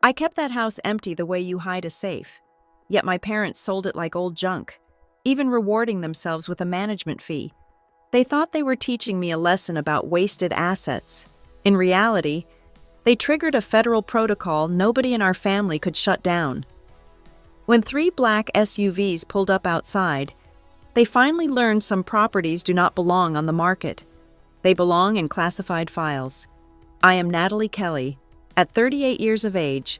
I kept that house empty the way you hide a safe. Yet my parents sold it like old junk, even rewarding themselves with a management fee. They thought they were teaching me a lesson about wasted assets. In reality, they triggered a federal protocol nobody in our family could shut down. When 3 black SUVs pulled up outside, they finally learned some properties do not belong on the market. They belong in classified files. I am Natalie Kelly. At 38 years of age,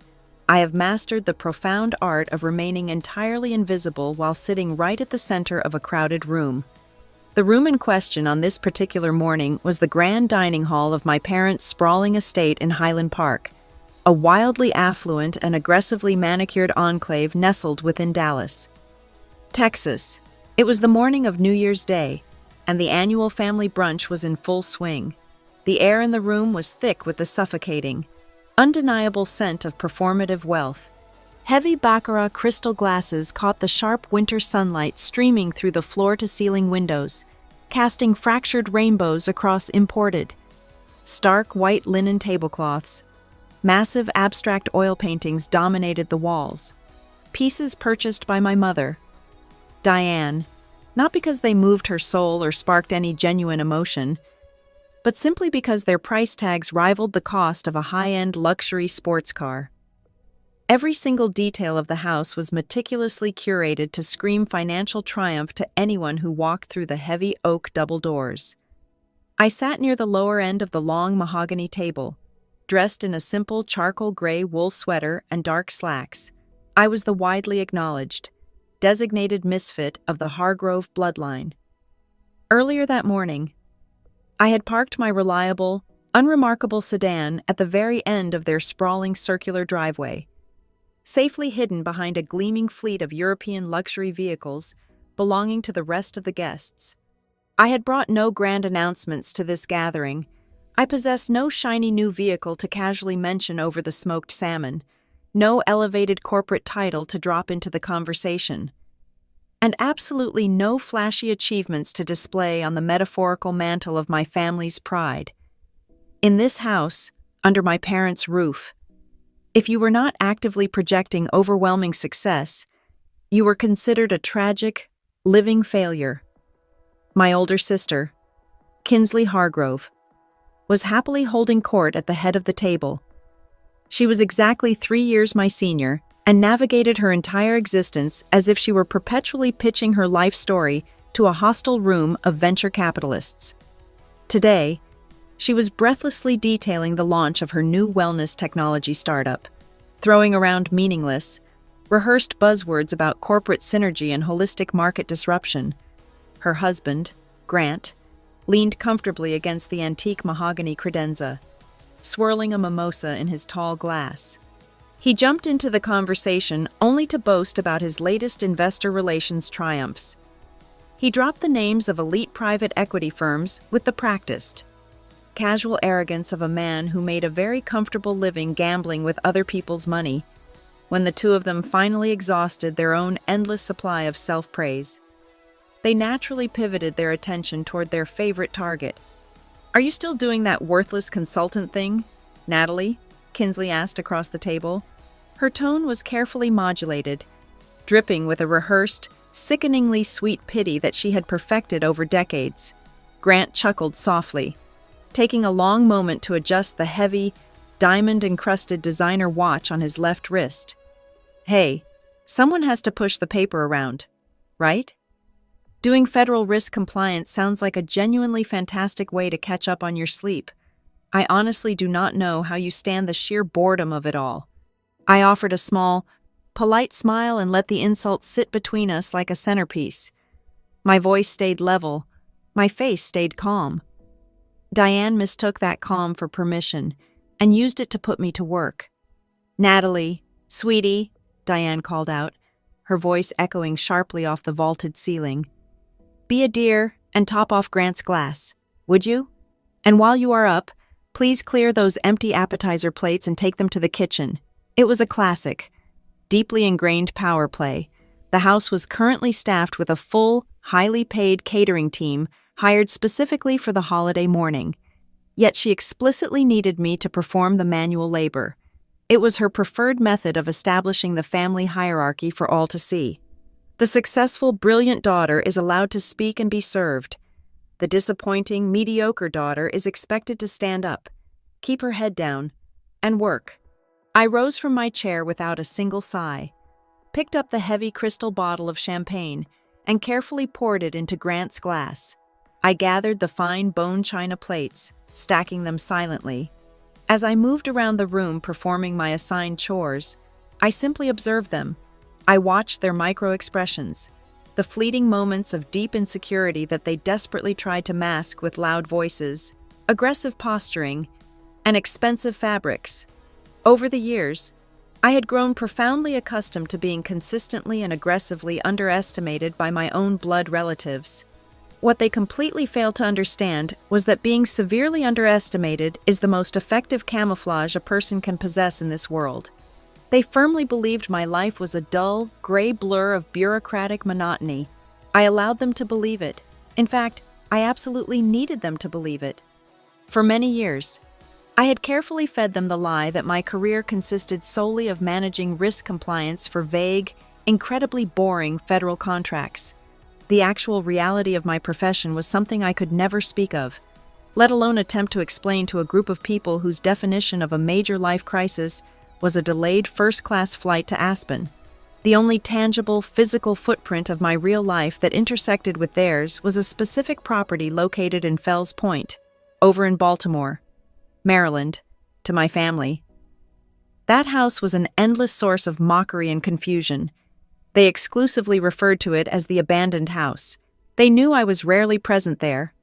I have mastered the profound art of remaining entirely invisible while sitting right at the center of a crowded room. The room in question on this particular morning was the grand dining hall of my parents' sprawling estate in Highland Park, a wildly affluent and aggressively manicured enclave nestled within Dallas, Texas. It was the morning of New Year's Day, and the annual family brunch was in full swing. The air in the room was thick with the suffocating, undeniable scent of performative wealth. Heavy baccarat crystal glasses caught the sharp winter sunlight streaming through the floor-to-ceiling windows, casting fractured rainbows across imported, stark white linen tablecloths. Massive abstract oil paintings dominated the walls, pieces purchased by my mother, Diane, not because they moved her soul or sparked any genuine emotion, but simply because their price tags rivaled the cost of a high-end luxury sports car. Every single detail of the house was meticulously curated to scream financial triumph to anyone who walked through the heavy oak double doors. I sat near the lower end of the long mahogany table, dressed in a simple charcoal gray wool sweater and dark slacks. I was the widely acknowledged, designated misfit of the Hargrove bloodline. Earlier that morning, I had parked my reliable, unremarkable sedan at the very end of their sprawling circular driveway, safely hidden behind a gleaming fleet of European luxury vehicles belonging to the rest of the guests. I had brought no grand announcements to this gathering. I possessed no shiny new vehicle to casually mention over the smoked salmon, no elevated corporate title to drop into the conversation, and absolutely no flashy achievements to display on the metaphorical mantle of my family's pride. In this house, under my parents' roof, if you were not actively projecting overwhelming success, you were considered a tragic, living failure. My older sister, Kinsley Hargrove, was happily holding court at the head of the table. She was exactly 3 years my senior and navigated her entire existence as if she were perpetually pitching her life story to a hostile room of venture capitalists. Today, she was breathlessly detailing the launch of her new wellness technology startup, throwing around meaningless, rehearsed buzzwords about corporate synergy and holistic market disruption. Her husband, Grant, leaned comfortably against the antique mahogany credenza, swirling a mimosa in his tall glass. He jumped into the conversation only to boast about his latest investor relations triumphs. He dropped the names of elite private equity firms with the practiced, casual arrogance of a man who made a very comfortable living gambling with other people's money, when the two of them finally exhausted their own endless supply of self-praise. They naturally pivoted their attention toward their favorite target. "Are you still doing that worthless consultant thing, Natalie?" Kinsley asked across the table. Her tone was carefully modulated, dripping with a rehearsed, sickeningly sweet pity that she had perfected over decades. Grant chuckled softly, taking a long moment to adjust the heavy, diamond-encrusted designer watch on his left wrist. "Hey, someone has to push the paper around, right? Doing federal risk compliance sounds like a genuinely fantastic way to catch up on your sleep. I honestly do not know how you stand the sheer boredom of it all." I offered a small, polite smile and let the insult sit between us like a centerpiece. My voice stayed level, my face stayed calm. Diane mistook that calm for permission and used it to put me to work. "Natalie, sweetie," Diane called out, her voice echoing sharply off the vaulted ceiling. "Be a dear and top off Grant's glass, would you? And while you are up, please clear those empty appetizer plates and take them to the kitchen." It was a classic, deeply ingrained power play. The house was currently staffed with a full, highly paid catering team hired specifically for the holiday morning. Yet she explicitly needed me to perform the manual labor, It was her preferred method of establishing the family hierarchy for all to see. The successful, brilliant daughter is allowed to speak and be served. The disappointing, mediocre daughter is expected to stand up, keep her head down, and work. I rose from my chair without a single sigh, picked up the heavy crystal bottle of champagne, and carefully poured it into Grant's glass. I gathered the fine bone china plates, stacking them silently. As I moved around the room performing my assigned chores, I simply observed them. I watched their micro-expressions, the fleeting moments of deep insecurity that they desperately tried to mask with loud voices, aggressive posturing, and expensive fabrics. Over the years, I had grown profoundly accustomed to being consistently and aggressively underestimated by my own blood relatives. What they completely failed to understand was that being severely underestimated is the most effective camouflage a person can possess in this world. They firmly believed my life was a dull, gray blur of bureaucratic monotony. I allowed them to believe it. In fact, I absolutely needed them to believe it. For many years, I had carefully fed them the lie that my career consisted solely of managing risk compliance for vague, incredibly boring federal contracts. The actual reality of my profession was something I could never speak of, let alone attempt to explain to a group of people whose definition of a major life crisis was a delayed first-class flight to Aspen. The only tangible, physical footprint of my real life that intersected with theirs was a specific property located in Fells Point, over in Baltimore, Maryland, to my family. That house was an endless source of mockery and confusion. They exclusively referred to it as the abandoned house. They knew I was rarely present there,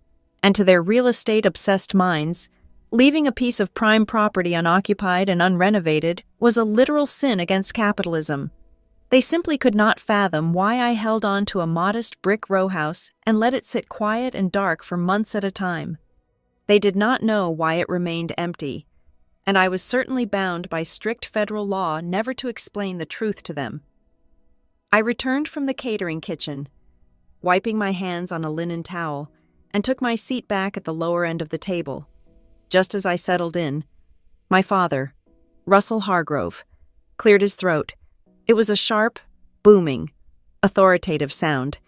and to their real estate-obsessed minds, leaving a piece of prime property unoccupied and unrenovated was a literal sin against capitalism. They simply could not fathom why I held on to a modest brick row house and let it sit quiet and dark for months at a time. They did not know why it remained empty, and I was certainly bound by strict federal law never to explain the truth to them. I returned from the catering kitchen, wiping my hands on a linen towel, and took my seat back at the lower end of the table. Just as I settled in, my father, Russell Hargrove, cleared his throat. It was a sharp, booming, authoritative sound,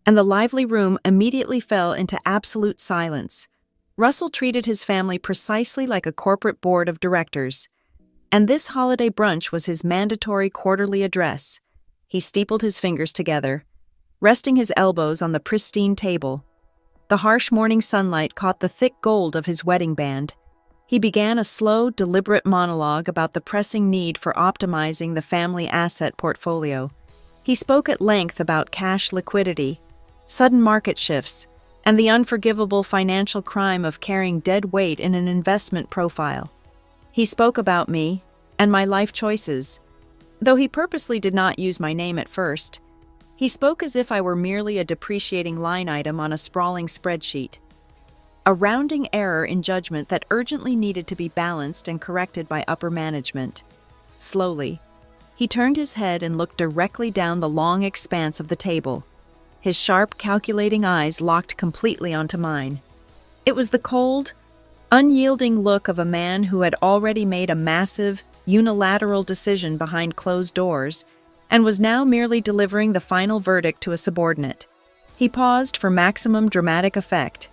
and the lively room immediately fell into absolute silence. Russell treated his family precisely like a corporate board of directors, and this holiday brunch was his mandatory quarterly address. He steepled his fingers together, resting his elbows on the pristine table. The harsh morning sunlight caught the thick gold of his wedding band. He began a slow, deliberate monologue about the pressing need for optimizing the family asset portfolio. He spoke at length about cash liquidity, sudden market shifts, and the unforgivable financial crime of carrying dead weight in an investment profile. He spoke about me and my life choices. Though he purposely did not use my name at first, he spoke as if I were merely a depreciating line item on a sprawling spreadsheet. A rounding error in judgment that urgently needed to be balanced and corrected by upper management. Slowly, he turned his head and looked directly down the long expanse of the table. His sharp, calculating eyes locked completely onto mine. It was the cold, unyielding look of a man who had already made a massive, unilateral decision behind closed doors and was now merely delivering the final verdict to a subordinate. He paused for maximum dramatic effect,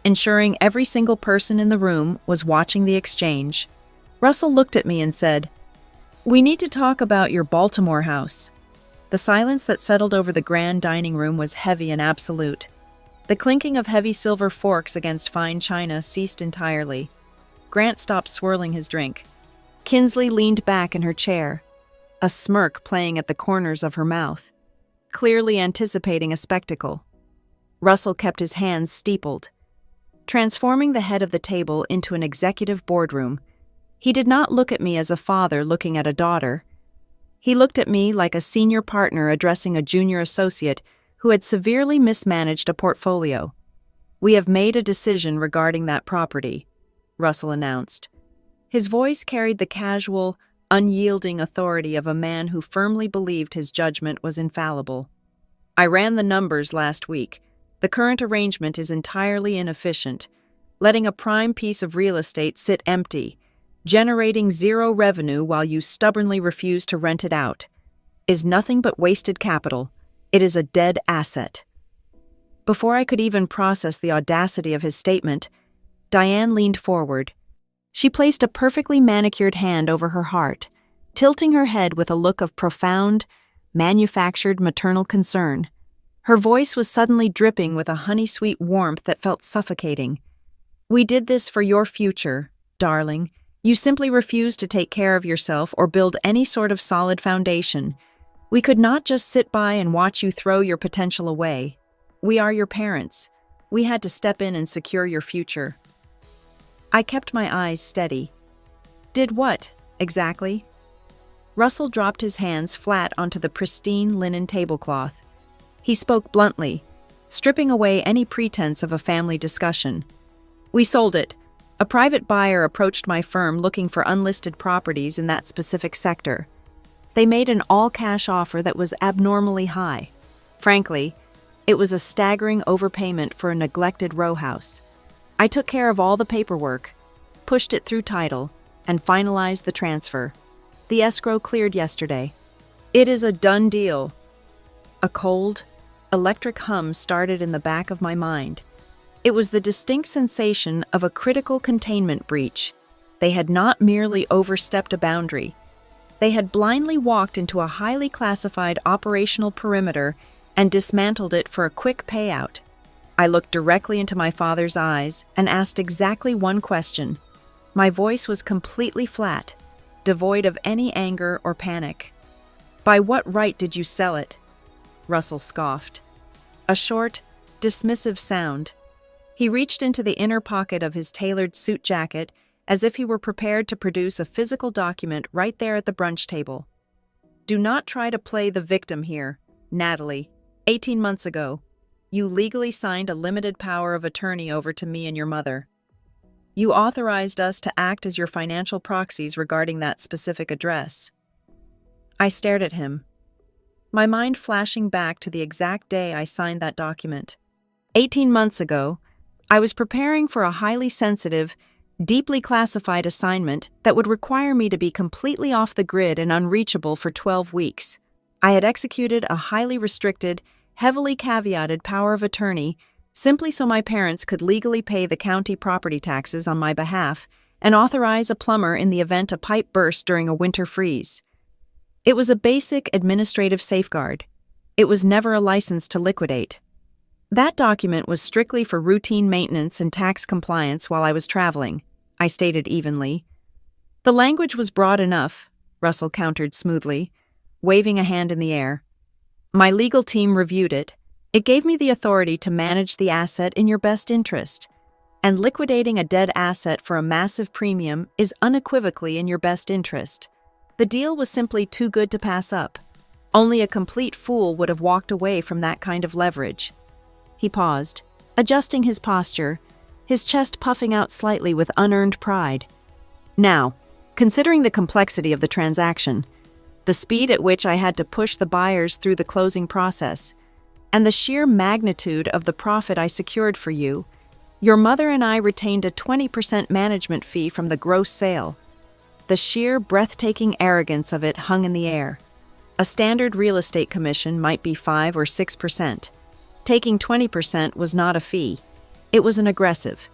ensuring every single person in the room was watching the exchange. Russell looked at me and said, "We need to talk about your Baltimore house." The silence that settled over the grand dining room was heavy and absolute. The clinking of heavy silver forks against fine china ceased entirely. Grant stopped swirling his drink. Kinsley leaned back in her chair, a smirk playing at the corners of her mouth, clearly anticipating a spectacle. Russell kept his hands steepled, transforming the head of the table into an executive boardroom. He did not look at me as a father looking at a daughter. He looked at me like a senior partner addressing a junior associate who had severely mismanaged a portfolio. "We have made a decision regarding that property," Russell announced. His voice carried the casual, unyielding authority of a man who firmly believed his judgment was infallible. "I ran the numbers last week. The current arrangement is entirely inefficient, letting a prime piece of real estate sit empty. generating zero revenue while you stubbornly refuse to rent it out, is nothing but wasted capital. It is a dead asset. Before I could even process the audacity of his statement, Diane leaned forward. She placed a perfectly manicured hand over her heart, tilting her head with a look of profound, manufactured maternal concern. Her voice was suddenly dripping with a honey-sweet warmth that felt suffocating. "We did this for your future, darling. You simply refused to take care of yourself or build any sort of solid foundation. We could not just sit by and watch you throw your potential away. We are your parents. We had to step in and secure your future." I kept my eyes steady. "Did what, exactly?" Russell dropped his hands flat onto the pristine linen tablecloth. He spoke bluntly, stripping away any pretense of a family discussion. "We sold it. A private buyer approached my firm looking for unlisted properties in that specific sector. They made an all-cash offer that was abnormally high. Frankly, it was a staggering overpayment for a neglected row house. I took care of all the paperwork, pushed it through title, and finalized the transfer. The escrow cleared yesterday. It is a done deal." A cold, electric hum started in the back of my mind. It was the distinct sensation of a critical containment breach. They had not merely overstepped a boundary. They had blindly walked into a highly classified operational perimeter and dismantled it for a quick payout. I looked directly into my father's eyes and asked exactly one question. My voice was completely flat, devoid of any anger or panic. "By what right did you sell it?" Russell scoffed. A short, dismissive sound. He reached into the inner pocket of his tailored suit jacket as if he were prepared to produce a physical document right there at the brunch table. "Do not try to play the victim here, Natalie. 18 months ago, you legally signed a limited power of attorney over to me and your mother. You authorized us to act as your financial proxies regarding that specific address." I stared at him, my mind flashing back to the exact day I signed that document. 18 months ago, I was preparing for a highly sensitive, deeply classified assignment that would require me to be completely off the grid and unreachable for 12 weeks. I had executed a highly restricted, heavily caveated power of attorney simply so my parents could legally pay the county property taxes on my behalf and authorize a plumber in the event a pipe burst during a winter freeze. It was a basic administrative safeguard. It was never a license to liquidate. That document was strictly for routine maintenance and tax compliance while I was traveling, I stated evenly. "The language was broad enough," Russell countered smoothly, waving a hand in the air. "My legal team reviewed it. It gave me the authority to manage the asset in your best interest. And liquidating a dead asset for a massive premium is unequivocally in your best interest. The deal was simply too good to pass up. Only a complete fool would have walked away from that kind of leverage." He paused, adjusting his posture, his chest puffing out slightly with unearned pride. "Now, considering the complexity of the transaction, the speed at which I had to push the buyers through the closing process, and the sheer magnitude of the profit I secured for you, your mother and I retained a 20% management fee from the gross sale. The sheer breathtaking arrogance of it hung in the air. A standard real estate commission might be 5 or 6%. Taking 20% was not a fee. It was an aggressive,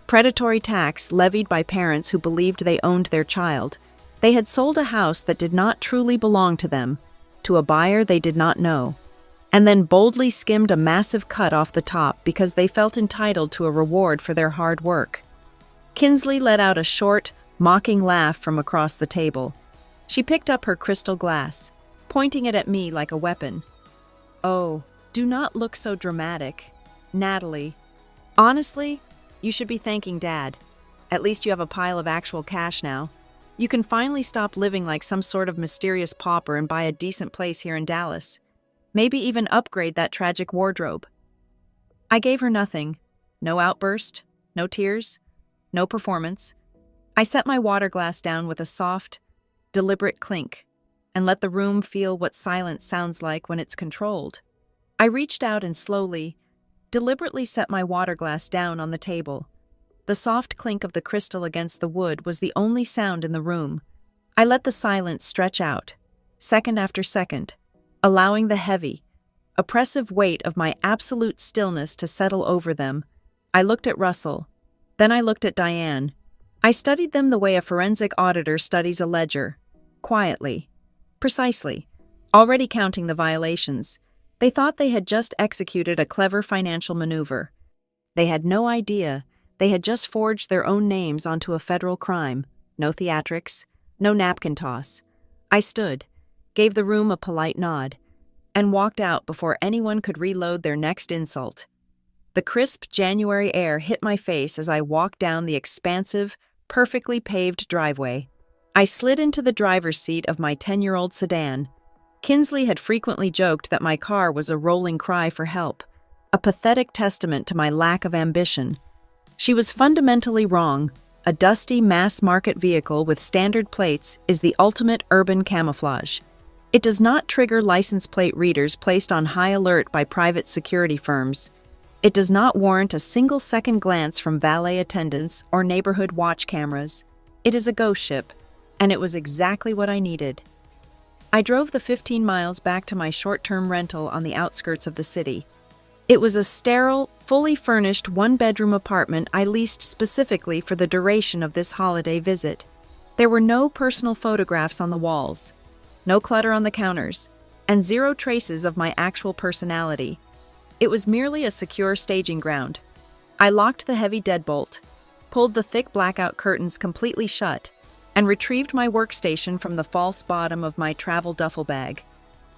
predatory tax levied by parents who believed they owned their child. They had sold a house that did not truly belong to them, to a buyer they did not know, and then boldly skimmed a massive cut off the top because they felt entitled to a reward for their hard work." Kinsley let out a short, mocking laugh from across the table. She picked up her crystal glass, pointing it at me like a weapon. "Oh, do not look so dramatic, Natalie. Honestly, you should be thanking Dad. At least you have a pile of actual cash now. You can finally stop living like some sort of mysterious pauper and buy a decent place here in Dallas. Maybe even upgrade that tragic wardrobe." I gave her nothing. No outburst, no tears, no performance. I set my water glass down with a soft, deliberate clink and let the room feel what silence sounds like when it's controlled. I reached out and slowly, deliberately set my water glass down on the table. The The soft clink of the crystal against the wood was the only sound in the room. I let the silence stretch out, second after second, allowing the heavy, oppressive weight of my absolute stillness to settle over them. I looked at Russell. Then I looked at Diane. I studied them the way a forensic auditor studies a ledger. Quietly. Precisely. Already counting the violations. They thought they had just executed a clever financial maneuver. They had no idea they had just forged their own names onto a federal crime. No theatrics, no napkin toss. I stood, gave the room a polite nod, and walked out before anyone could reload their next insult. The crisp January air hit my face as I walked down the expansive, perfectly paved driveway. I slid into the driver's seat of my 10-year-old sedan. Kinsley had frequently joked that my car was a rolling cry for help, a pathetic testament to my lack of ambition. She was fundamentally wrong. A dusty mass-market vehicle with standard plates is the ultimate urban camouflage. It does not trigger license plate readers placed on high alert by private security firms. It does not warrant a single-second glance from valet attendants or neighborhood watch cameras. It is a ghost ship, and it was exactly what I needed. I drove the 15 miles back to my short-term rental on the outskirts of the city. It was a sterile, fully furnished one-bedroom apartment I leased specifically for the duration of this holiday visit. There were no personal photographs on the walls, no clutter on the counters, and zero traces of my actual personality. It was merely a secure staging ground. I locked the heavy deadbolt, pulled the thick blackout curtains completely shut, and retrieved my workstation from the false bottom of my travel duffel bag.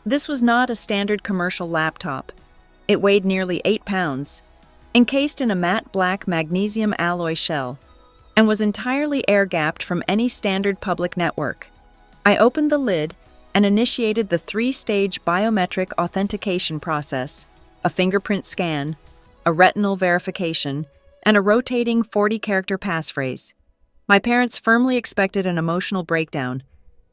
This was not a standard commercial laptop. It weighed nearly 8 pounds, encased in a matte black magnesium alloy shell, and was entirely air-gapped from any standard public network. I opened the lid and initiated the 3-stage biometric authentication process, a fingerprint scan, a retinal verification, and a rotating 40-character passphrase. My parents firmly expected an emotional breakdown.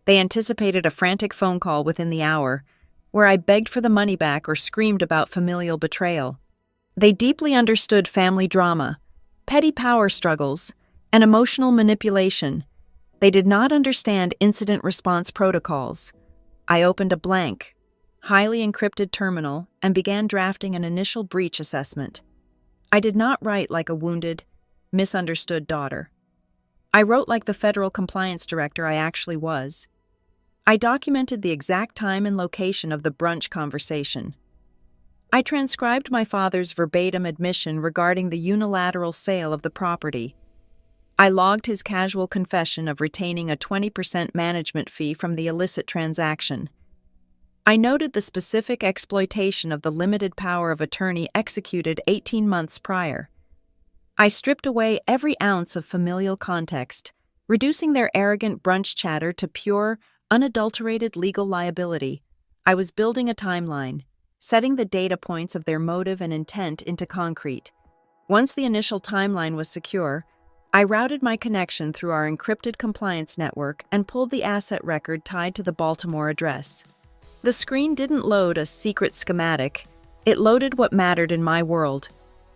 They anticipated a frantic phone call within the hour, where I begged for the money back or screamed about familial betrayal. They deeply understood family drama, petty power struggles, and emotional manipulation. They did not understand incident response protocols. I opened a blank, highly encrypted terminal and began drafting an initial breach assessment. I did not write like a wounded, misunderstood daughter. I wrote like the federal compliance director I actually was. I documented the exact time and location of the brunch conversation. I transcribed my father's verbatim admission regarding the unilateral sale of the property. I logged his casual confession of retaining a 20% management fee from the illicit transaction. I noted the specific exploitation of the limited power of attorney executed 18 months prior. I stripped away every ounce of familial context, reducing their arrogant brunch chatter to pure, unadulterated legal liability. I was building a timeline, setting the data points of their motive and intent into concrete. Once the initial timeline was secure, I routed my connection through our encrypted compliance network and pulled the asset record tied to the Baltimore address. The screen didn't load a secret schematic. It loaded what mattered in my world: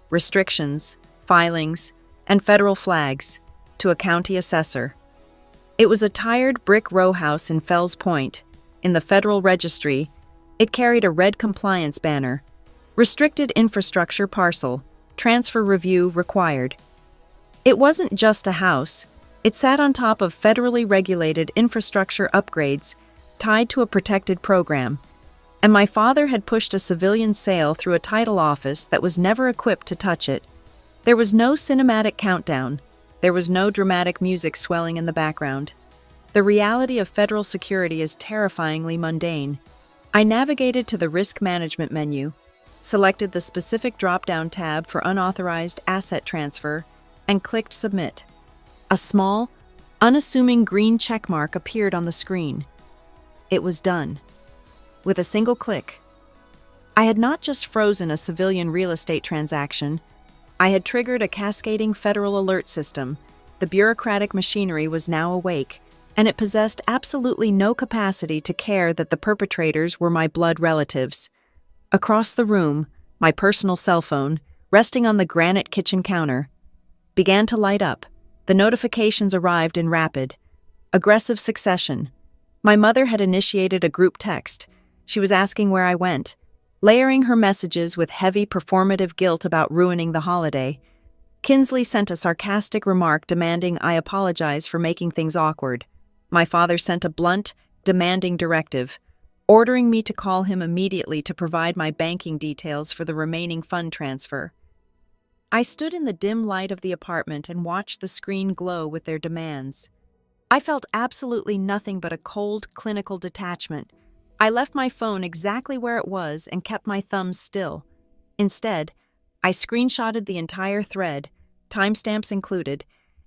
restrictions, filings, and federal flags to a county assessor. It was a tired brick row house in Fells Point. In the Federal Registry, it carried a red compliance banner: restricted infrastructure parcel, transfer review required. It wasn't just a house. It sat on top of federally regulated infrastructure upgrades tied to a protected program, and my father had pushed a civilian sale through a title office that was never equipped to touch it. There was no cinematic countdown. There was no dramatic music swelling in the background. The reality of federal security is terrifyingly mundane. I navigated to the risk management menu, selected the specific drop-down tab for unauthorized asset transfer, and clicked Submit. A small, unassuming green checkmark appeared on the screen. It was done. With a single click. I had not just frozen a civilian real estate transaction. I had triggered a cascading federal alert system. The bureaucratic machinery was now awake, and it possessed absolutely no capacity to care that the perpetrators were my blood relatives. Across the room, my personal cell phone, resting on the granite kitchen counter. began to light up. The notifications arrived in rapid, aggressive succession. My mother had initiated a group text. She was asking where I went, layering her messages with heavy performative guilt about ruining the holiday. Kinsley sent a sarcastic remark demanding I apologize for making things awkward. My father sent a blunt, demanding directive, ordering me to call him immediately to provide my banking details for the remaining fund transfer. I stood in the dim light of the apartment and watched the screen glow with their demands. I felt absolutely nothing but a cold, clinical detachment. I left my phone exactly where it was and kept my thumbs still. Instead, I screenshotted the entire thread, timestamps included,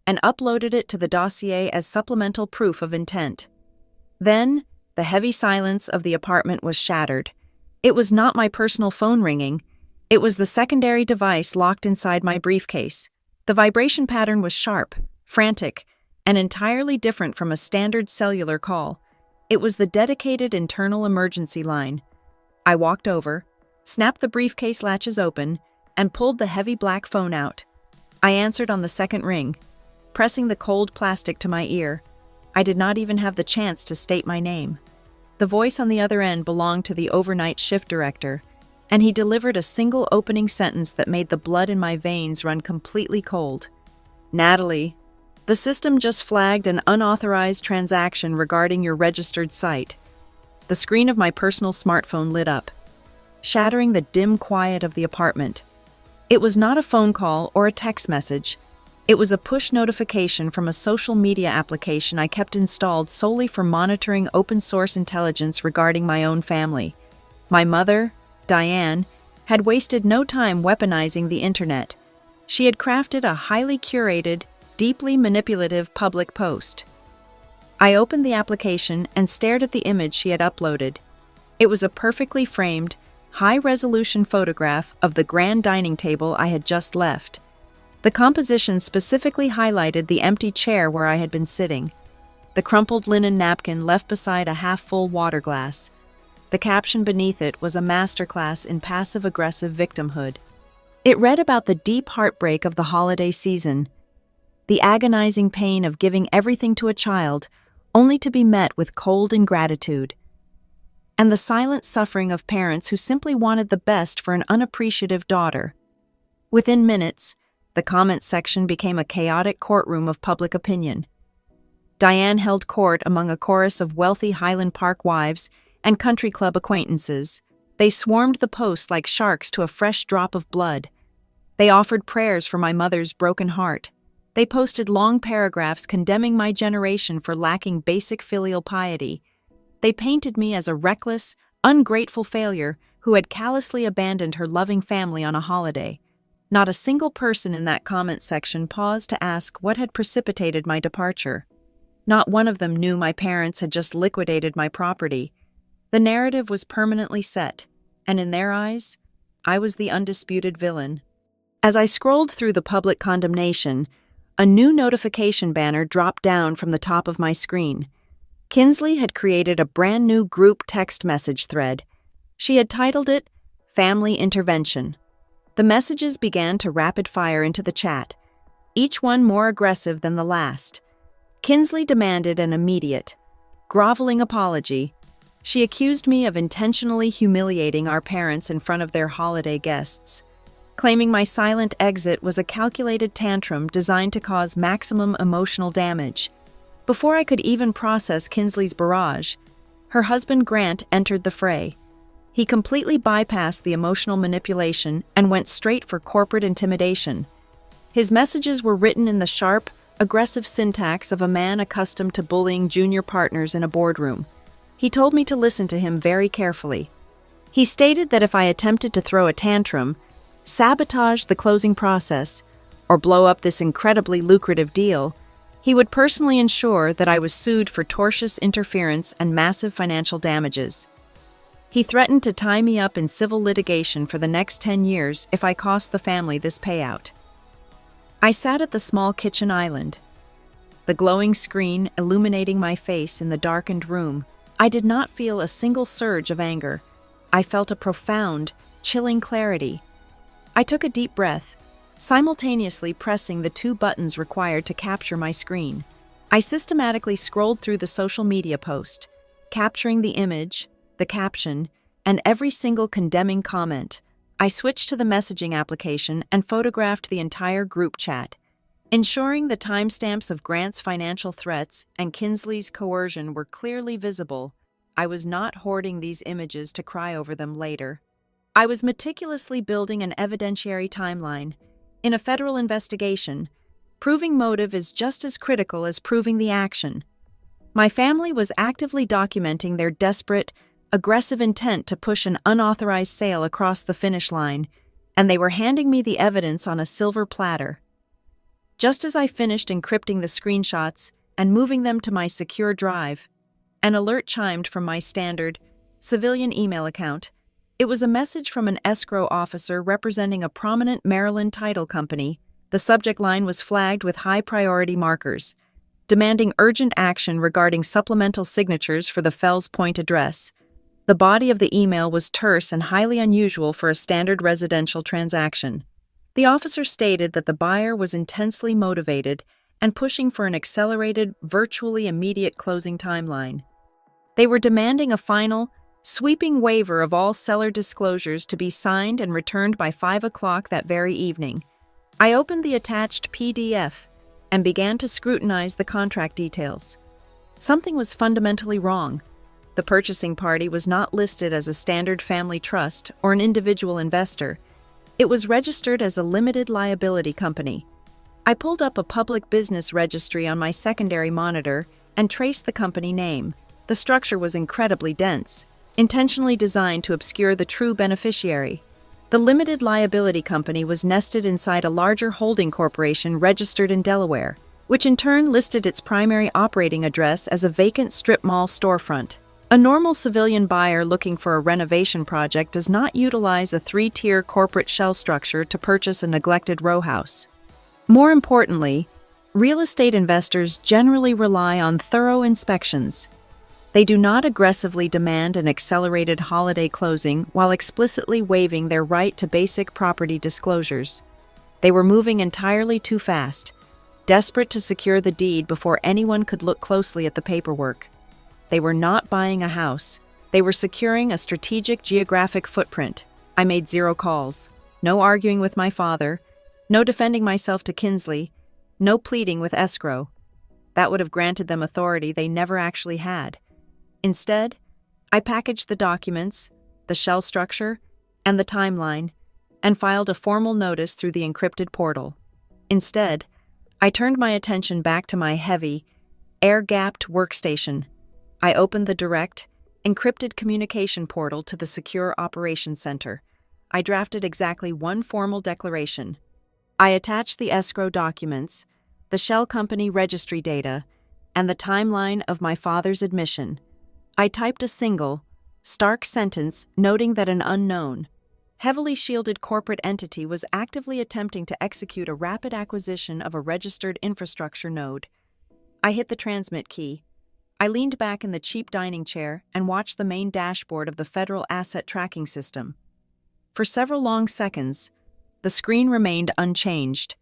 and uploaded it to the dossier as supplemental proof of intent. Then, the heavy silence of the apartment was shattered. It was not my personal phone ringing. It was the secondary device locked inside my briefcase. The vibration pattern was sharp, frantic, and entirely different from a standard cellular call. It was the dedicated internal emergency line. I walked over, snapped the briefcase latches open, and pulled the heavy black phone out. I answered on the second ring, pressing the cold plastic to my ear. I did not even have the chance to state my name. The voice on the other end belonged to the overnight shift director, and he delivered a single opening sentence that made the blood in my veins run completely cold. "Natalie, the system just flagged an unauthorized transaction regarding your registered site." The screen of my personal smartphone lit up, shattering the dim quiet of the apartment. It was not a phone call or a text message. It was a push notification from a social media application I kept installed solely for monitoring open-source intelligence regarding my own family. My mother, Diane, had wasted no time weaponizing the internet. She had crafted a highly curated, deeply manipulative public post. I opened the application and stared at the image she had uploaded. It was a perfectly framed, high-resolution photograph of the grand dining table I had just left. The composition specifically highlighted the empty chair where I had been sitting, the crumpled linen napkin left beside a half-full water glass. The caption beneath it was a masterclass in passive-aggressive victimhood. It read about the deep heartbreak of the holiday season, the agonizing pain of giving everything to a child only to be met with cold ingratitude, and the silent suffering of parents who simply wanted the best for an unappreciative daughter. Within minutes, the comment section became a chaotic courtroom of public opinion. Diane held court among a chorus of wealthy Highland Park wives and country club acquaintances. They swarmed the post like sharks to a fresh drop of blood. They offered prayers for my mother's broken heart. They posted long paragraphs condemning my generation for lacking basic filial piety. They painted me as a reckless, ungrateful failure who had callously abandoned her loving family on a holiday. Not a single person in that comment section paused to ask what had precipitated my departure. Not one of them knew my parents had just liquidated my property. The narrative was permanently set, and in their eyes, I was the undisputed villain. As I scrolled through the public condemnation, a new notification banner dropped down from the top of my screen. Kinsley had created a brand new group text message thread. She had titled it, "Family Intervention." The messages began to rapid fire into the chat, each one more aggressive than the last. Kinsley demanded an immediate, groveling apology. She accused me of intentionally humiliating our parents in front of their holiday guests, claiming my silent exit was a calculated tantrum designed to cause maximum emotional damage. Before I could even process Kinsley's barrage, her husband Grant entered the fray. He completely bypassed the emotional manipulation and went straight for corporate intimidation. His messages were written in the sharp, aggressive syntax of a man accustomed to bullying junior partners in a boardroom. He told me to listen to him very carefully. He stated that if I attempted to throw a tantrum, sabotage the closing process, or blow up this incredibly lucrative deal, he would personally ensure that I was sued for tortious interference and massive financial damages. He threatened to tie me up in civil litigation for the next 10 years if I cost the family this payout. I sat at the small kitchen island, the glowing screen illuminating my face in the darkened room. I did not feel a single surge of anger. I felt a profound, chilling clarity. I took a deep breath, simultaneously pressing the two buttons required to capture my screen. I systematically scrolled through the social media post, capturing the image, the caption, and every single condemning comment. I switched to the messaging application and photographed the entire group chat, ensuring the timestamps of Grant's financial threats and Kinsley's coercion were clearly visible. I was not hoarding these images to cry over them later. I was meticulously building an evidentiary timeline. In a federal investigation, proving motive is just as critical as proving the action. My family was actively documenting their desperate, aggressive intent to push an unauthorized sale across the finish line, and they were handing me the evidence on a silver platter. Just as I finished encrypting the screenshots and moving them to my secure drive, an alert chimed from my standard, civilian email account. It was a message from an escrow officer representing a prominent Maryland title company. The subject line was flagged with high-priority markers, demanding urgent action regarding supplemental signatures for the Fells Point address. The body of the email was terse and highly unusual for a standard residential transaction. The officer stated that the buyer was intensely motivated and pushing for an accelerated, virtually immediate closing timeline. They were demanding a final, sweeping waiver of all seller disclosures to be signed and returned by 5 o'clock that very evening. I opened the attached PDF and began to scrutinize the contract details. Something was fundamentally wrong. The purchasing party was not listed as a standard family trust or an individual investor. It was registered as a limited liability company. I pulled up a public business registry on my secondary monitor and traced the company name. The structure was incredibly dense, intentionally designed to obscure the true beneficiary. The limited liability company was nested inside a larger holding corporation registered in Delaware, which in turn listed its primary operating address as a vacant strip mall storefront. A normal civilian buyer looking for a renovation project does not utilize a 3-tier corporate shell structure to purchase a neglected row house. More importantly, real estate investors generally rely on thorough inspections. They do not aggressively demand an accelerated holiday closing while explicitly waiving their right to basic property disclosures. They were moving entirely too fast, desperate to secure the deed before anyone could look closely at the paperwork. They were not buying a house. They were securing a strategic geographic footprint. I made 0 calls, no arguing with my father, no defending myself to Kinsley, no pleading with escrow. That would have granted them authority they never actually had. Instead, I packaged the documents, the shell structure, and the timeline, and filed a formal notice through the encrypted portal. Instead, I turned my attention back to my heavy, air-gapped workstation. I opened the direct, encrypted communication portal to the secure operations center. I drafted exactly one formal declaration. I attached the escrow documents, the shell company registry data, and the timeline of my father's admission. I typed a single, stark sentence noting that an unknown, heavily shielded corporate entity was actively attempting to execute a rapid acquisition of a registered infrastructure node. I hit the transmit key. I leaned back in the cheap dining chair and watched the main dashboard of the Federal Asset Tracking System. For several long seconds, the screen remained unchanged,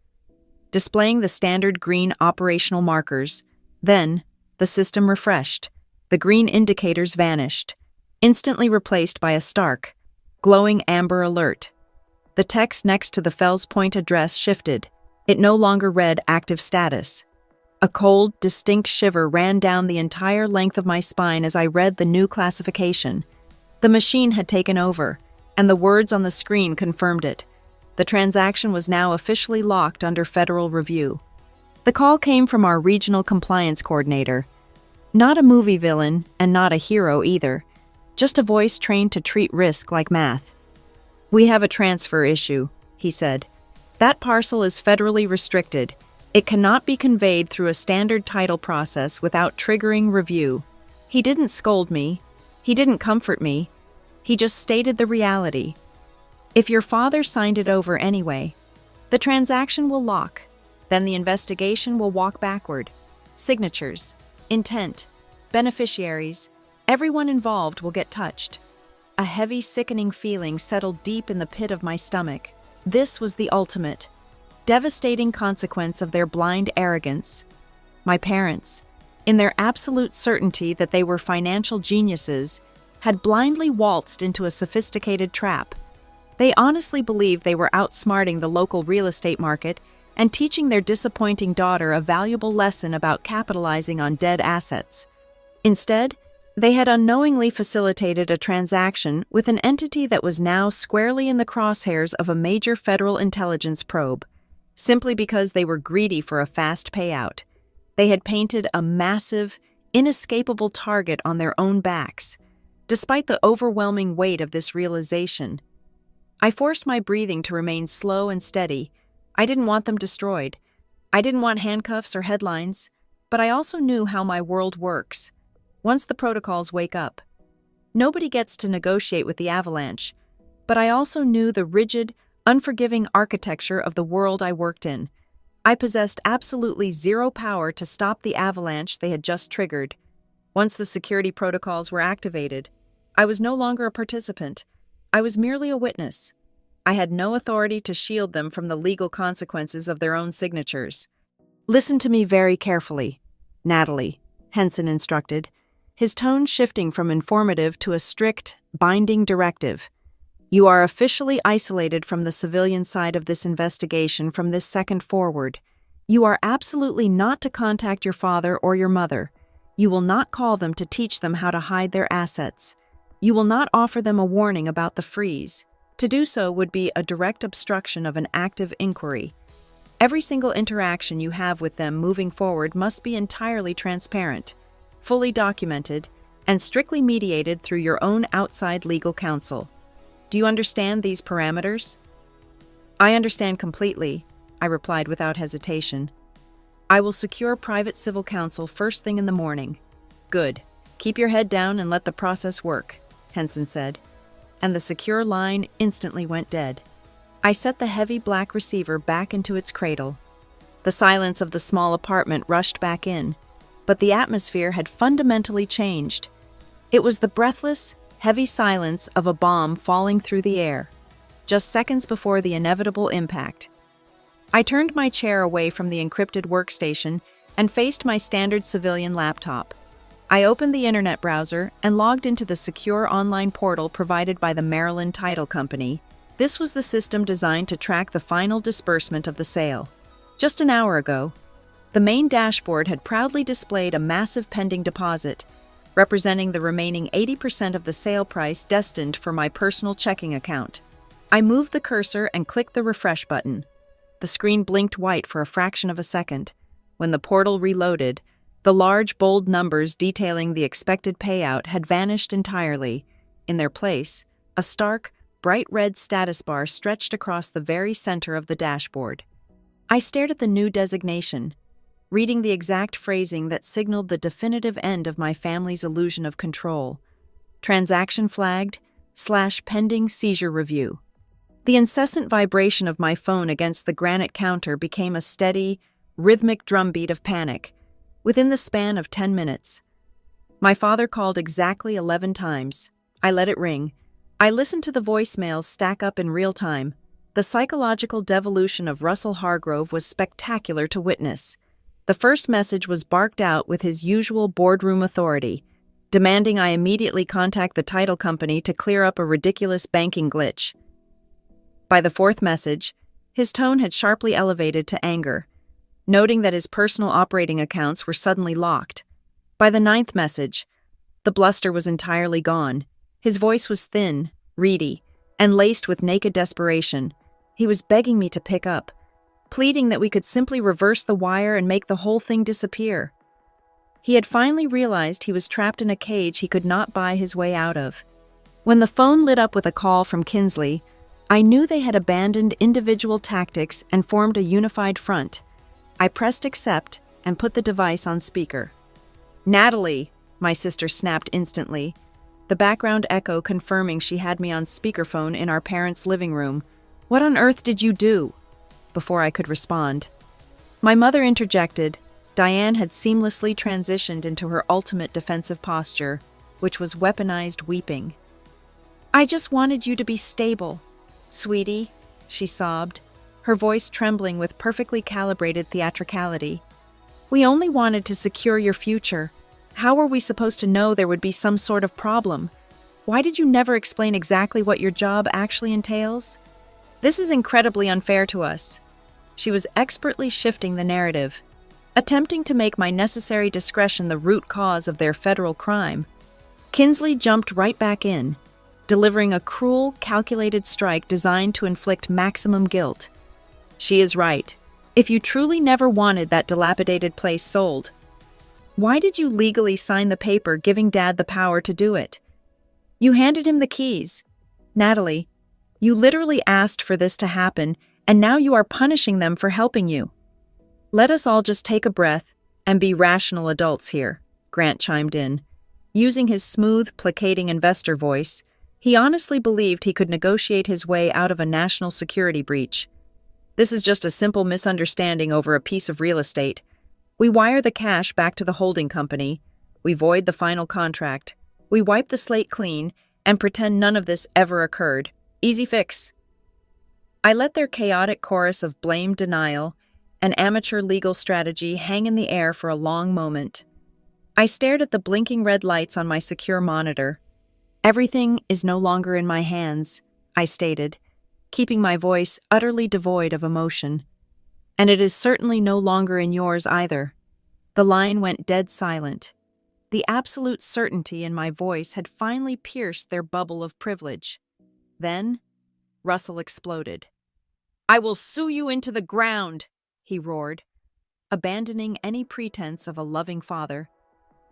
displaying the standard green operational markers. Then, the system refreshed. The green indicators vanished, instantly replaced by a stark, glowing amber alert. The text next to the Fells Point address shifted. It no longer read active status. A cold, distinct shiver ran down the entire length of my spine as I read the new classification. The machine had taken over, and the words on the screen confirmed it. The transaction was now officially locked under federal review. The call came from our regional compliance coordinator. Not a movie villain, and not a hero either. Just a voice trained to treat risk like math. "We have a transfer issue," he said. "That parcel is federally restricted. It cannot be conveyed through a standard title process without triggering review." He didn't scold me. He didn't comfort me. He just stated the reality. If your father signed it over anyway, the transaction will lock. Then the investigation will walk backward. Signatures, intent, beneficiaries, everyone involved will get touched. A heavy, sickening feeling settled deep in the pit of my stomach. This was the ultimate. devastating consequence of their blind arrogance. My parents, in their absolute certainty that they were financial geniuses, had blindly waltzed into a sophisticated trap. They honestly believed they were outsmarting the local real estate market and teaching their disappointing daughter a valuable lesson about capitalizing on dead assets. Instead, they had unknowingly facilitated a transaction with an entity that was now squarely in the crosshairs of a major federal intelligence probe, simply because they were greedy for a fast payout. They had painted a massive, inescapable target on their own backs. Despite the overwhelming weight of this realization, I forced my breathing to remain slow and steady. I didn't want them destroyed. I didn't want handcuffs or headlines, but I also knew how my world works. Once the protocols wake up, nobody gets to negotiate with the avalanche, but I also knew the rigid, unforgiving architecture of the world I worked in. I possessed absolutely zero power to stop the avalanche they had just triggered. Once the security protocols were activated, I was no longer a participant. I was merely a witness. I had no authority to shield them from the legal consequences of their own signatures. "Listen to me very carefully, Natalie," Henson instructed, his tone shifting from informative to a strict, binding directive. "You are officially isolated from the civilian side of this investigation from this second forward. You are absolutely not to contact your father or your mother. You will not call them to teach them how to hide their assets. You will not offer them a warning about the freeze. To do so would be a direct obstruction of an active inquiry. Every single interaction you have with them moving forward must be entirely transparent, fully documented, and strictly mediated through your own outside legal counsel. Do you understand these parameters?" "I understand completely," I replied without hesitation. "I will secure private civil counsel first thing in the morning." "Good. Keep your head down and let the process work," Henson said, and the secure line instantly went dead. I set the heavy black receiver back into its cradle. The silence of the small apartment rushed back in, but the atmosphere had fundamentally changed. It was the breathless, heavy silence of a bomb falling through the air, just seconds before the inevitable impact. I turned my chair away from the encrypted workstation and faced my standard civilian laptop. I opened the internet browser and logged into the secure online portal provided by the Maryland Title Company. This was the system designed to track the final disbursement of the sale. Just an hour ago, the main dashboard had proudly displayed a massive pending deposit, representing the remaining 80% of the sale price destined for my personal checking account. I moved the cursor and clicked the refresh button. The screen blinked white for a fraction of a second. When the portal reloaded, the large, bold numbers detailing the expected payout had vanished entirely. In their place, a stark, bright red status bar stretched across the very center of the dashboard. I stared at the new designation, reading the exact phrasing that signaled the definitive end of my family's illusion of control. Transaction flagged, /pending seizure review. The incessant vibration of my phone against the granite counter became a steady, rhythmic drumbeat of panic. Within the span of 10 minutes, my father called exactly 11 times. I let it ring. I listened to the voicemails stack up in real time. The psychological devolution of Russell Hargrove was spectacular to witness. The first message was barked out with his usual boardroom authority, demanding I immediately contact the title company to clear up a ridiculous banking glitch. By the fourth message, his tone had sharply elevated to anger, noting that his personal operating accounts were suddenly locked. By the ninth message, the bluster was entirely gone. His voice was thin, reedy, and laced with naked desperation. He was begging me to pick up, pleading that we could simply reverse the wire and make the whole thing disappear. He had finally realized he was trapped in a cage he could not buy his way out of. When the phone lit up with a call from Kinsley, I knew they had abandoned individual tactics and formed a unified front. I pressed accept and put the device on speaker. "Natalie," my sister snapped instantly, the background echo confirming she had me on speakerphone in our parents' living room. "What on earth did you do?" Before I could respond, my mother interjected. Diane had seamlessly transitioned into her ultimate defensive posture, which was weaponized weeping. "I just wanted you to be stable, sweetie," she sobbed, her voice trembling with perfectly calibrated theatricality. "We only wanted to secure your future. How were we supposed to know there would be some sort of problem? Why did you never explain exactly what your job actually entails? This is incredibly unfair to us." She was expertly shifting the narrative, attempting to make my necessary discretion the root cause of their federal crime. Kinsley jumped right back in, delivering a cruel, calculated strike designed to inflict maximum guilt. "She is right. If you truly never wanted that dilapidated place sold, why did you legally sign the paper giving Dad the power to do it? You handed him the keys. Natalie, you literally asked for this to happen, and now you are punishing them for helping you." "Let us all just take a breath and be rational adults here," Grant chimed in. Using his smooth, placating investor voice, he honestly believed he could negotiate his way out of a national security breach. "This is just a simple misunderstanding over a piece of real estate. We wire the cash back to the holding company, we void the final contract, we wipe the slate clean, and pretend none of this ever occurred. Easy fix." I let their chaotic chorus of blame, denial, and amateur legal strategy hang in the air for a long moment. I stared at the blinking red lights on my secure monitor. "Everything is no longer in my hands," I stated, keeping my voice utterly devoid of emotion. "And it is certainly no longer in yours either." The line went dead silent. The absolute certainty in my voice had finally pierced their bubble of privilege. Then, Russell exploded. "I will sue you into the ground," he roared, abandoning any pretense of a loving father.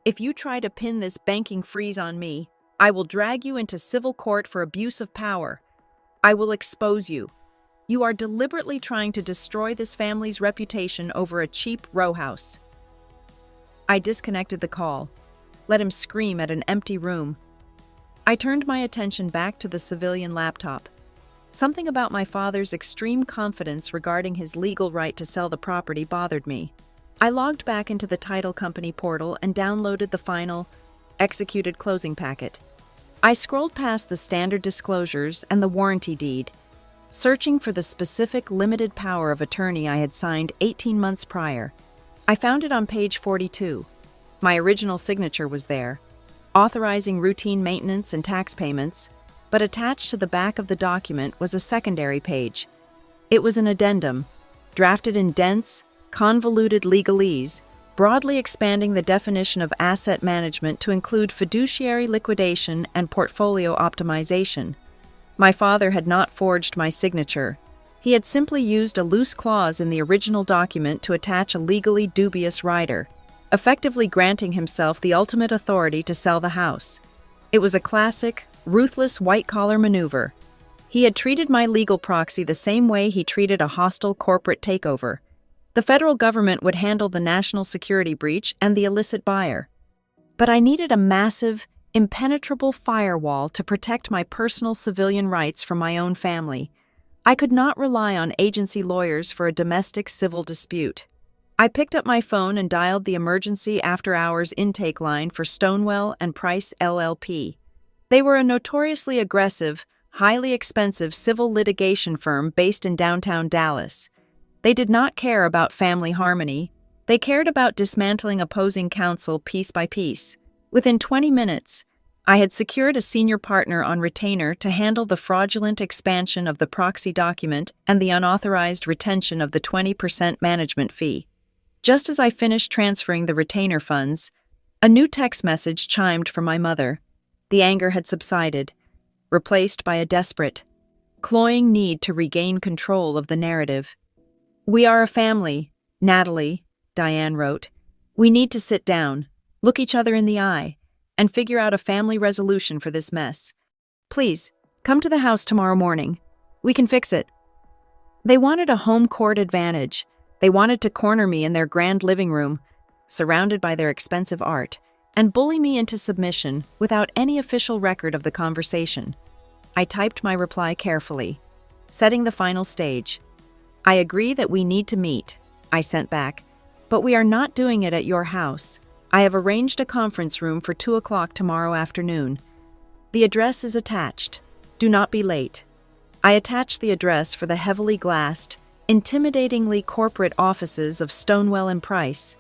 "If you try to pin this banking freeze on me, I will drag you into civil court for abuse of power. I will expose you. You are deliberately trying to destroy this family's reputation over a cheap row house." I disconnected the call, let him scream at an empty room. I turned my attention back to the civilian laptop. Something about my father's extreme confidence regarding his legal right to sell the property bothered me. I logged back into the title company portal and downloaded the final, executed closing packet. I scrolled past the standard disclosures and the warranty deed, searching for the specific limited power of attorney I had signed 18 months prior. I found it on page 42. My original signature was there, authorizing routine maintenance and tax payments, but attached to the back of the document was a secondary page. It was an addendum, drafted in dense, convoluted legalese, broadly expanding the definition of asset management to include fiduciary liquidation and portfolio optimization. My father had not forged my signature. He had simply used a loose clause in the original document to attach a legally dubious rider, effectively granting himself the ultimate authority to sell the house. It was a classic, ruthless white-collar maneuver. He had treated my legal proxy the same way he treated a hostile corporate takeover. The federal government would handle the national security breach and the illicit buyer. But I needed a massive, impenetrable firewall to protect my personal civilian rights from my own family. I could not rely on agency lawyers for a domestic civil dispute. I picked up my phone and dialed the emergency after-hours intake line for Stonewell and Price LLP. They were a notoriously aggressive, highly expensive civil litigation firm based in downtown Dallas. They did not care about family harmony. They cared about dismantling opposing counsel piece by piece. Within 20 minutes, I had secured a senior partner on retainer to handle the fraudulent expansion of the proxy document and the unauthorized retention of the 20% management fee. Just as I finished transferring the retainer funds, a new text message chimed from my mother. The anger had subsided, replaced by a desperate, cloying need to regain control of the narrative. "We are a family, Natalie," Diane wrote. "We need to sit down, look each other in the eye, and figure out a family resolution for this mess. Please, come to the house tomorrow morning. We can fix it." They wanted a home court advantage. They wanted to corner me in their grand living room, surrounded by their expensive art, and bully me into submission without any official record of the conversation. I typed my reply carefully, setting the final stage. "I agree that we need to meet," I sent back, "but we are not doing it at your house. I have arranged a conference room for 2 o'clock tomorrow afternoon. The address is attached. Do not be late." I attached the address for the heavily glassed, intimidatingly corporate offices of Stonewell and Price.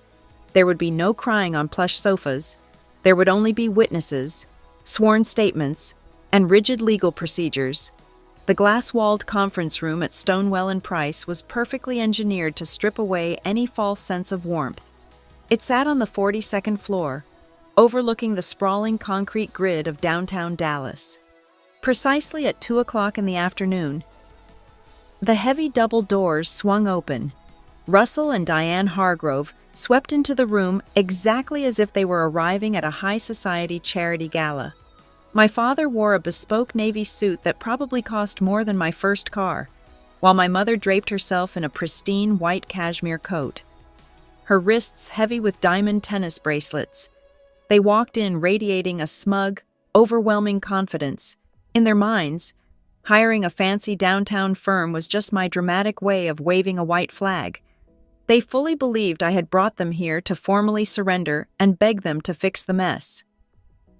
There would be no crying on plush sofas. There would only be witnesses, sworn statements, and rigid legal procedures. The glass-walled conference room at Stonewell and Price was perfectly engineered to strip away any false sense of warmth. It sat on the 42nd floor, overlooking the sprawling concrete grid of downtown Dallas. Precisely at 2 o'clock in the afternoon, the heavy double doors swung open. Russell and Diane Hargrove swept into the room exactly as if they were arriving at a high society charity gala. My father wore a bespoke navy suit that probably cost more than my first car, while my mother draped herself in a pristine white cashmere coat, her wrists heavy with diamond tennis bracelets. They walked in radiating a smug, overwhelming confidence. In their minds, hiring a fancy downtown firm was just my dramatic way of waving a white flag. They fully believed I had brought them here to formally surrender and beg them to fix the mess.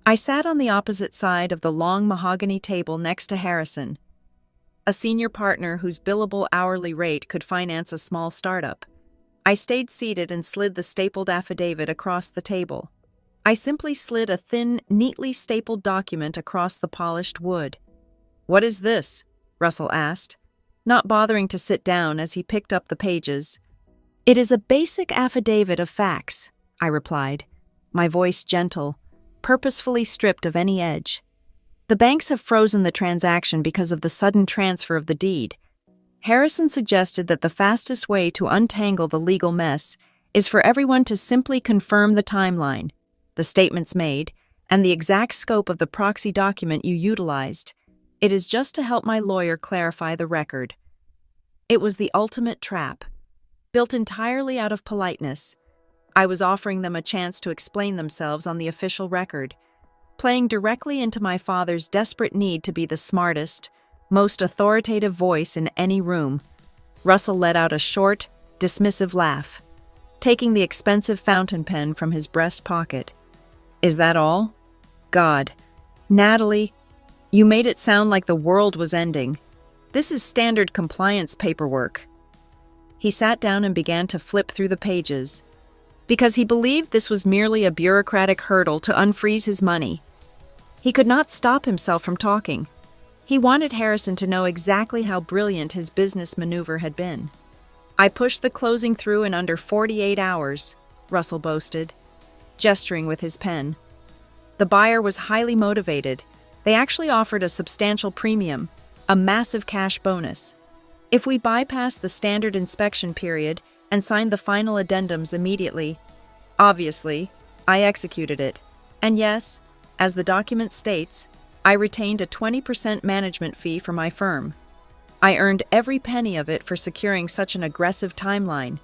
I sat on the opposite side of the long mahogany table next to Harrison, a senior partner whose billable hourly rate could finance a small startup. I stayed seated and slid the stapled affidavit across the table. I simply slid a thin, neatly stapled document across the polished wood. "What is this?" Russell asked, not bothering to sit down as he picked up the pages. "It is a basic affidavit of facts," I replied, my voice gentle, purposefully stripped of any edge. "The banks have frozen the transaction because of the sudden transfer of the deed. Harrison suggested that the fastest way to untangle the legal mess is for everyone to simply confirm the timeline, the statements made, and the exact scope of the proxy document you utilized. It is just to help my lawyer clarify the record." It was the ultimate trap. Built entirely out of politeness, I was offering them a chance to explain themselves on the official record, playing directly into my father's desperate need to be the smartest, most authoritative voice in any room. Russell let out a short, dismissive laugh, taking the expensive fountain pen from his breast pocket. "Is that all? God, Natalie, you made it sound like the world was ending. This is standard compliance paperwork." He sat down and began to flip through the pages, because he believed this was merely a bureaucratic hurdle to unfreeze his money. He could not stop himself from talking. He wanted Harrison to know exactly how brilliant his business maneuver had been. "I pushed the closing through in under 48 hours, Russell boasted, gesturing with his pen. "The buyer was highly motivated. They actually offered a substantial premium, a massive cash bonus. If we bypassed the standard inspection period and signed the final addendums immediately, obviously, I executed it. And yes, as the document states, I retained a 20% management fee for my firm. I earned every penny of it for securing such an aggressive timeline."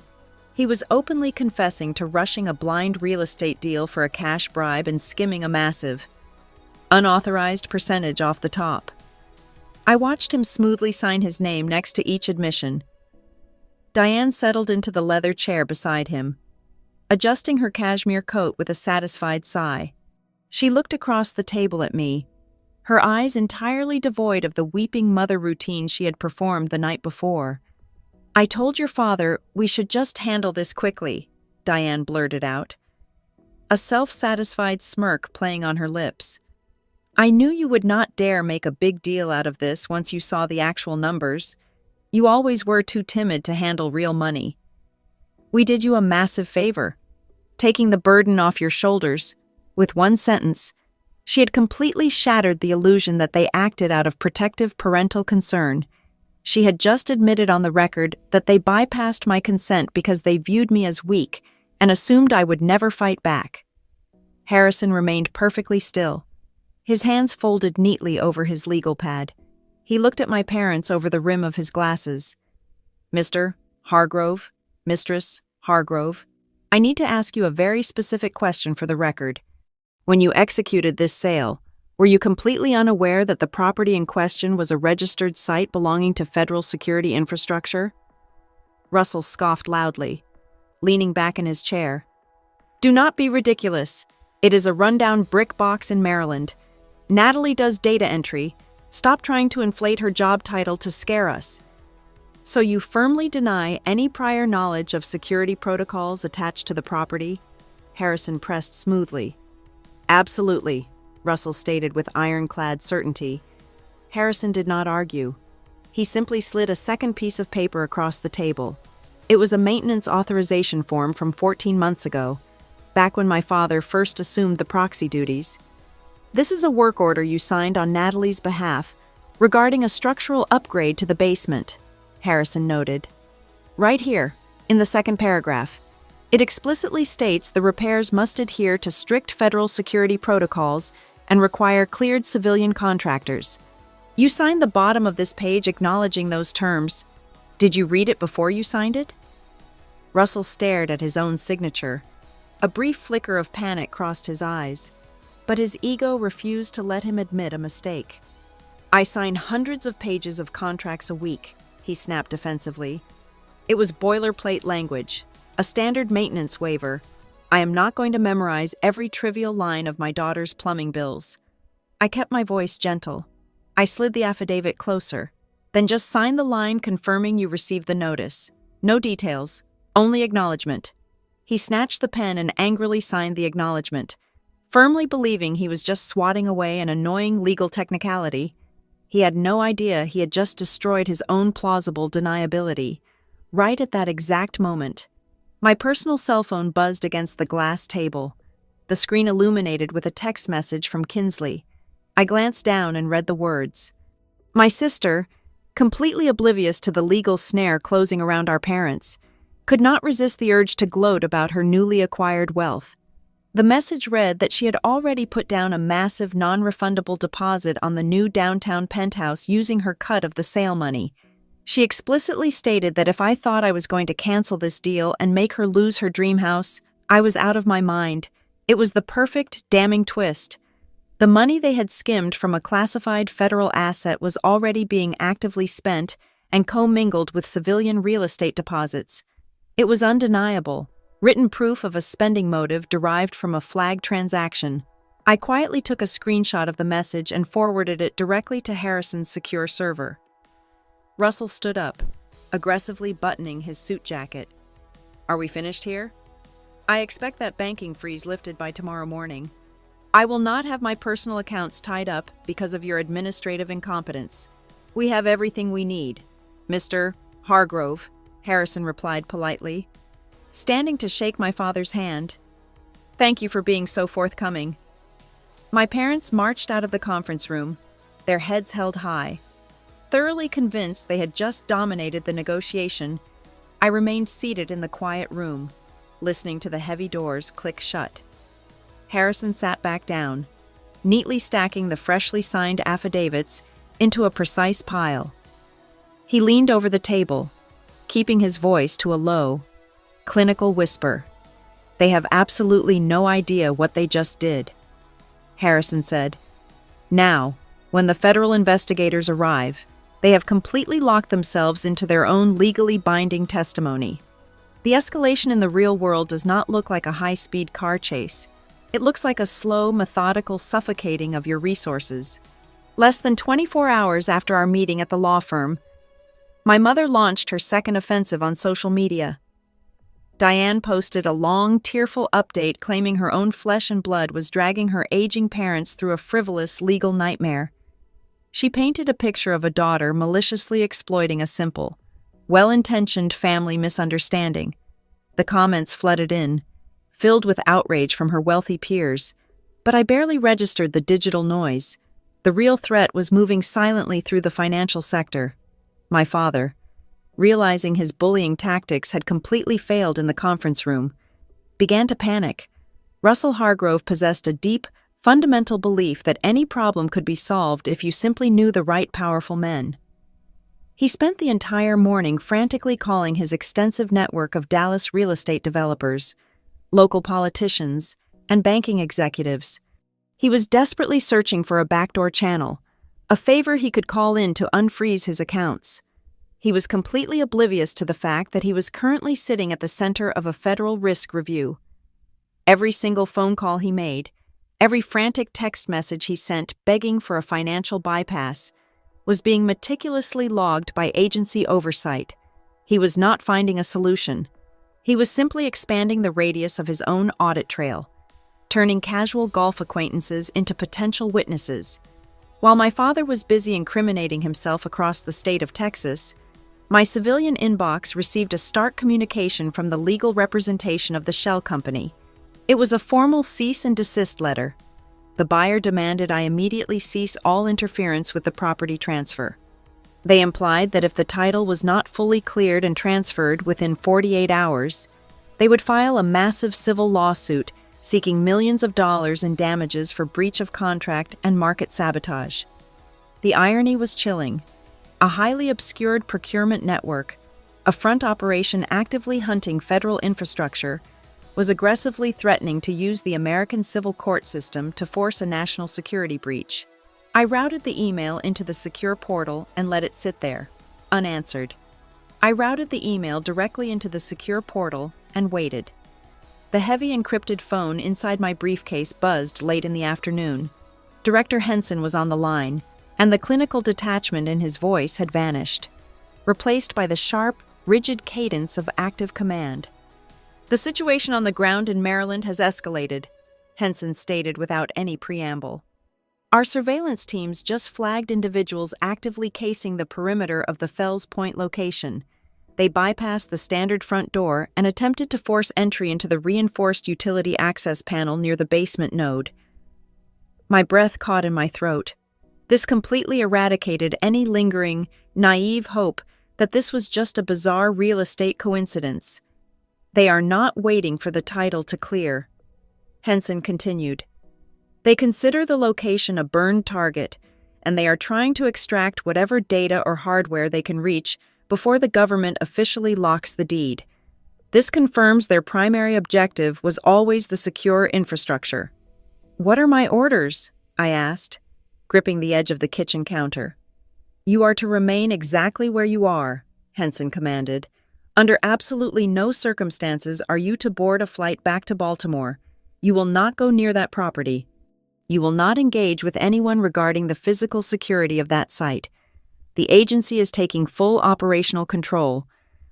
He was openly confessing to rushing a blind real estate deal for a cash bribe and skimming a massive, unauthorized percentage off the top. I watched him smoothly sign his name next to each admission. Diane settled into the leather chair beside him, adjusting her cashmere coat with a satisfied sigh. She looked across the table at me, her eyes entirely devoid of the weeping mother routine she had performed the night before. "I told your father we should just handle this quickly," Diane blurted out, a self-satisfied smirk playing on her lips. "I knew you would not dare make a big deal out of this once you saw the actual numbers. You always were too timid to handle real money. We did you a massive favor, taking the burden off your shoulders." With one sentence, she had completely shattered the illusion that they acted out of protective parental concern. She had just admitted on the record that they bypassed my consent because they viewed me as weak and assumed I would never fight back. Harrison remained perfectly still, his hands folded neatly over his legal pad. He looked at my parents over the rim of his glasses. "Mr. Hargrove, Mistress Hargrove, I need to ask you a very specific question for the record. When you executed this sale, were you completely unaware that the property in question was a registered site belonging to federal security infrastructure?" Russell scoffed loudly, leaning back in his chair. "Do not be ridiculous. It is a rundown brick box in Maryland. Natalie does data entry. Stop trying to inflate her job title to scare us." So you firmly deny any prior knowledge of security protocols attached to the property? Harrison pressed smoothly. Absolutely, Russell stated with ironclad certainty. Harrison did not argue. He simply slid a second piece of paper across the table. It was a maintenance authorization form from 14 months ago, back when my father first assumed the proxy duties. This is a work order you signed on Natalie's behalf regarding a structural upgrade to the basement, Harrison noted. Right here, in the second paragraph. It explicitly states the repairs must adhere to strict federal security protocols and require cleared civilian contractors. You signed the bottom of this page acknowledging those terms. Did you read it before you signed it? Russell stared at his own signature. A brief flicker of panic crossed his eyes, but his ego refused to let him admit a mistake. I sign hundreds of pages of contracts a week, he snapped defensively. It was boilerplate language, a standard maintenance waiver. I am not going to memorize every trivial line of my daughter's plumbing bills. I kept my voice gentle. I slid the affidavit closer. Then just sign the line confirming you received the notice. No details, only acknowledgement. He snatched the pen and angrily signed the acknowledgement, firmly believing he was just swatting away an annoying legal technicality. He had no idea he had just destroyed his own plausible deniability. Right at that exact moment, my personal cell phone buzzed against the glass table, the screen illuminated with a text message from Kinsley. I glanced down and read the words. My sister, completely oblivious to the legal snare closing around our parents, could not resist the urge to gloat about her newly acquired wealth. The message read that she had already put down a massive non-refundable deposit on the new downtown penthouse using her cut of the sale money. She explicitly stated that if I thought I was going to cancel this deal and make her lose her dream house, I was out of my mind. It was the perfect, damning twist. The money they had skimmed from a classified federal asset was already being actively spent and commingled with civilian real estate deposits. It was undeniable, written proof of a spending motive derived from a flagged transaction. I quietly took a screenshot of the message and forwarded it directly to Harrison's secure server. Russell stood up, aggressively buttoning his suit jacket. Are we finished here? I expect that banking freeze lifted by tomorrow morning. I will not have my personal accounts tied up because of your administrative incompetence. We have everything we need, Mr. Hargrove, Harrison replied politely, standing to shake my father's hand. Thank you for being so forthcoming. My parents marched out of the conference room, their heads held high. Thoroughly convinced they had just dominated the negotiation, I remained seated in the quiet room, listening to the heavy doors click shut. Harrison sat back down, neatly stacking the freshly signed affidavits into a precise pile. He leaned over the table, keeping his voice to a low, clinical whisper. They have absolutely no idea what they just did. Harrison said, Now, when the federal investigators arrive, they have completely locked themselves into their own legally binding testimony. The escalation in the real world does not look like a high-speed car chase. It looks like a slow, methodical suffocating of your resources. Less than 24 hours after our meeting at the law firm, my mother launched her second offensive on social media. Diane posted a long, tearful update claiming her own flesh and blood was dragging her aging parents through a frivolous legal nightmare. She painted a picture of a daughter maliciously exploiting a simple, well-intentioned family misunderstanding. The comments flooded in, filled with outrage from her wealthy peers, but I barely registered the digital noise. The real threat was moving silently through the financial sector. My father, realizing his bullying tactics had completely failed in the conference room, began to panic. Russell Hargrove possessed a deep, fundamental belief that any problem could be solved if you simply knew the right powerful men. He spent the entire morning frantically calling his extensive network of Dallas real estate developers, local politicians, and banking executives. He was desperately searching for a backdoor channel, a favor he could call in to unfreeze his accounts. He was completely oblivious to the fact that he was currently sitting at the center of a federal risk review. Every single phone call he made, every frantic text message he sent begging for a financial bypass, was being meticulously logged by agency oversight. He was not finding a solution. He was simply expanding the radius of his own audit trail, turning casual golf acquaintances into potential witnesses. While my father was busy incriminating himself across the state of Texas, my civilian inbox received a stark communication from the legal representation of the shell company. It was a formal cease and desist letter. The buyer demanded I immediately cease all interference with the property transfer. They implied that if the title was not fully cleared and transferred within 48 hours, they would file a massive civil lawsuit seeking millions of dollars in damages for breach of contract and market sabotage. The irony was chilling. A highly obscured procurement network, a front operation actively hunting federal infrastructure, was aggressively threatening to use the American civil court system to force a national security breach. I routed the email into the secure portal and let it sit there, unanswered. I routed the email directly into the secure portal and waited. The heavy encrypted phone inside my briefcase buzzed late in the afternoon. Director Henson was on the line, and the clinical detachment in his voice had vanished, replaced by the sharp, rigid cadence of active command. "The situation on the ground in Maryland has escalated," Henson stated without any preamble. "Our surveillance teams just flagged individuals actively casing the perimeter of the Fells Point location. They bypassed the standard front door and attempted to force entry into the reinforced utility access panel near the basement node." My breath caught in my throat. This completely eradicated any lingering, naive hope that this was just a bizarre real estate coincidence. "They are not waiting for the title to clear," Henson continued. "They consider the location a burned target, and they are trying to extract whatever data or hardware they can reach before the government officially locks the deed. This confirms their primary objective was always the secure infrastructure." "What are my orders?" I asked, gripping the edge of the kitchen counter. "You are to remain exactly where you are," Henson commanded. "Under absolutely no circumstances are you to board a flight back to Baltimore. You will not go near that property. You will not engage with anyone regarding the physical security of that site. The agency is taking full operational control.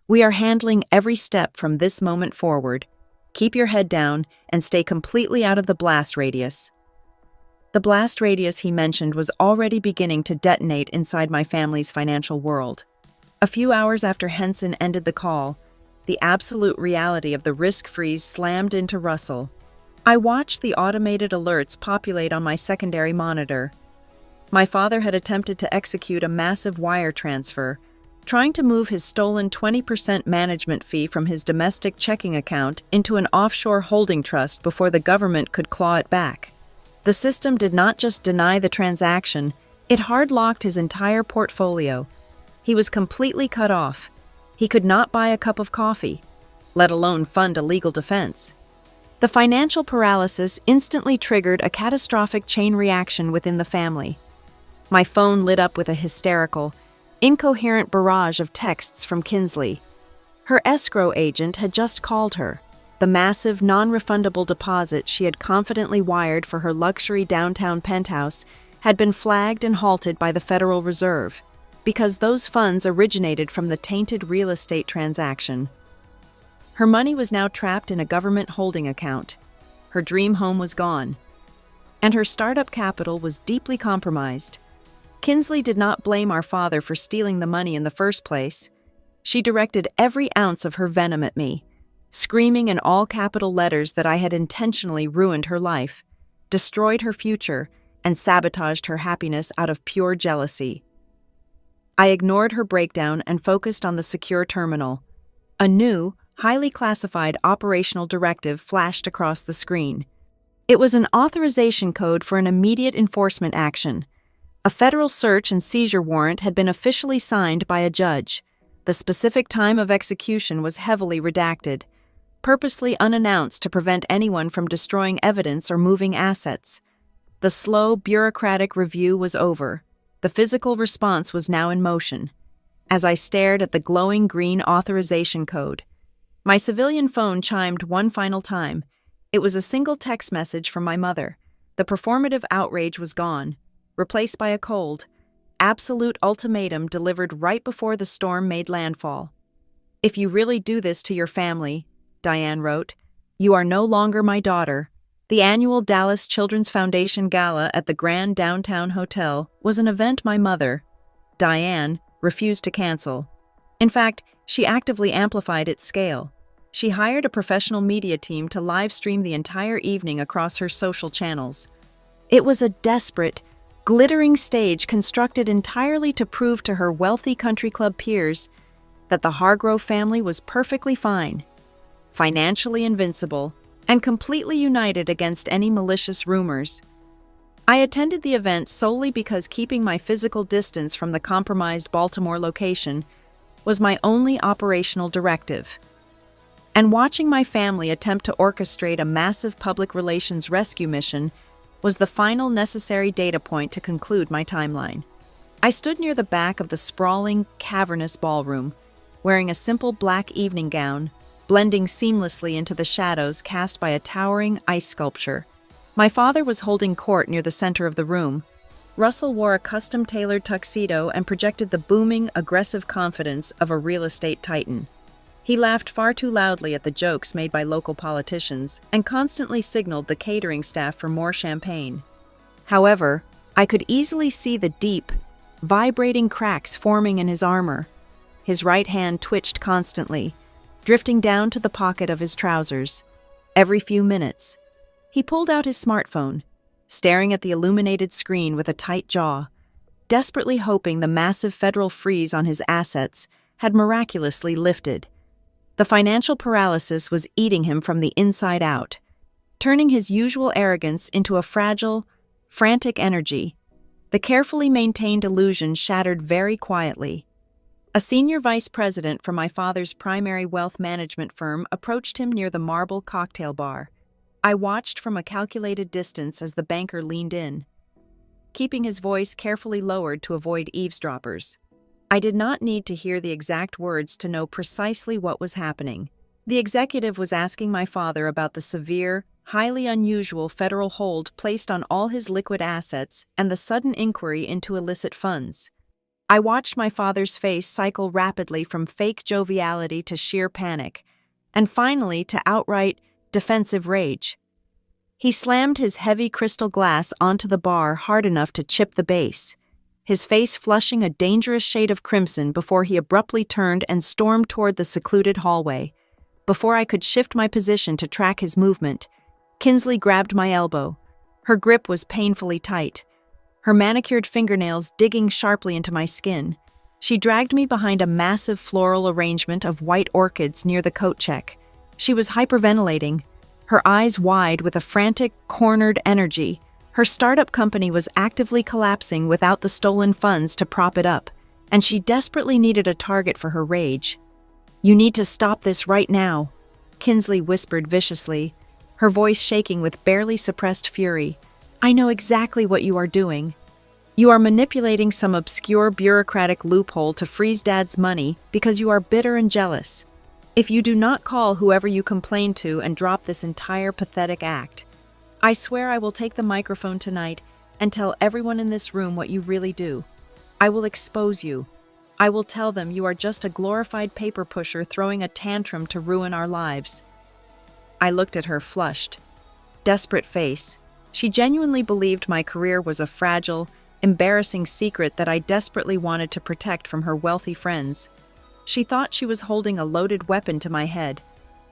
We are handling every step from this moment forward. Keep your head down and stay completely out of the blast radius." The blast radius he mentioned was already beginning to detonate inside my family's financial world. A few hours after Henson ended the call, the absolute reality of the risk freeze slammed into Russell. I watched the automated alerts populate on my secondary monitor. My father had attempted to execute a massive wire transfer, trying to move his stolen 20% management fee from his domestic checking account into an offshore holding trust before the government could claw it back. The system did not just deny the transaction, it hard-locked his entire portfolio. He was completely cut off. He could not buy a cup of coffee, let alone fund a legal defense. The financial paralysis instantly triggered a catastrophic chain reaction within the family. My phone lit up with a hysterical, incoherent barrage of texts from Kinsley. Her escrow agent had just called her. The massive, non-refundable deposit she had confidently wired for her luxury downtown penthouse had been flagged and halted by the Federal Reserve, because those funds originated from the tainted real estate transaction. Her money was now trapped in a government holding account. Her dream home was gone, and her startup capital was deeply compromised. Kinsley did not blame our father for stealing the money in the first place. She directed every ounce of her venom at me, screaming in all capital letters that I had intentionally ruined her life, destroyed her future, and sabotaged her happiness out of pure jealousy. I ignored her breakdown and focused on the secure terminal. A new, highly classified operational directive flashed across the screen. It was an authorization code for an immediate enforcement action. A federal search and seizure warrant had been officially signed by a judge. The specific time of execution was heavily redacted, purposely unannounced to prevent anyone from destroying evidence or moving assets. The slow, bureaucratic review was over. The physical response was now in motion. As I stared at the glowing green authorization code, my civilian phone chimed one final time. It was a single text message from my mother. The performative outrage was gone, replaced by a cold, absolute ultimatum delivered right before the storm made landfall. "If you really do this to your family," Diane wrote, "you are no longer my daughter." The annual Dallas Children's Foundation Gala at the Grand Downtown Hotel was an event my mother, Diane, refused to cancel. In fact, she actively amplified its scale. She hired a professional media team to live stream the entire evening across her social channels. It was a desperate, glittering stage constructed entirely to prove to her wealthy country club peers that the Hargrove family was perfectly fine, financially invincible, and completely united against any malicious rumors. I attended the event solely because keeping my physical distance from the compromised Baltimore location was my only operational directive. And watching my family attempt to orchestrate a massive public relations rescue mission was the final necessary data point to conclude my timeline. I stood near the back of the sprawling, cavernous ballroom, wearing a simple black evening gown, blending seamlessly into the shadows cast by a towering ice sculpture. My father was holding court near the center of the room. Russell wore a custom-tailored tuxedo and projected the booming, aggressive confidence of a real estate titan. He laughed far too loudly at the jokes made by local politicians and constantly signaled the catering staff for more champagne. However, I could easily see the deep, vibrating cracks forming in his armor. His right hand twitched constantly, drifting down to the pocket of his trousers. Every few minutes, he pulled out his smartphone, staring at the illuminated screen with a tight jaw, desperately hoping the massive federal freeze on his assets had miraculously lifted. The financial paralysis was eating him from the inside out, turning his usual arrogance into a fragile, frantic energy. The carefully maintained illusion shattered very quietly. A senior vice president from my father's primary wealth management firm approached him near the marble cocktail bar. I watched from a calculated distance as the banker leaned in, keeping his voice carefully lowered to avoid eavesdroppers. I did not need to hear the exact words to know precisely what was happening. The executive was asking my father about the severe, highly unusual federal hold placed on all his liquid assets and the sudden inquiry into illicit funds. I watched my father's face cycle rapidly from fake joviality to sheer panic, and finally to outright, defensive rage. He slammed his heavy crystal glass onto the bar hard enough to chip the base, his face flushing a dangerous shade of crimson before he abruptly turned and stormed toward the secluded hallway. Before I could shift my position to track his movement, Kinsley grabbed my elbow. Her grip was painfully tight, her manicured fingernails digging sharply into my skin. She dragged me behind a massive floral arrangement of white orchids near the coat check. She was hyperventilating, her eyes wide with a frantic, cornered energy. Her startup company was actively collapsing without the stolen funds to prop it up, and she desperately needed a target for her rage. "You need to stop this right now," Kinsley whispered viciously, her voice shaking with barely suppressed fury. "I know exactly what you are doing. You are manipulating some obscure bureaucratic loophole to freeze Dad's money because you are bitter and jealous. If you do not call whoever you complain to and drop this entire pathetic act, I swear I will take the microphone tonight and tell everyone in this room what you really do. I will expose you. I will tell them you are just a glorified paper pusher throwing a tantrum to ruin our lives." I looked at her flushed, desperate face. She genuinely believed my career was a fragile, embarrassing secret that I desperately wanted to protect from her wealthy friends. She thought she was holding a loaded weapon to my head.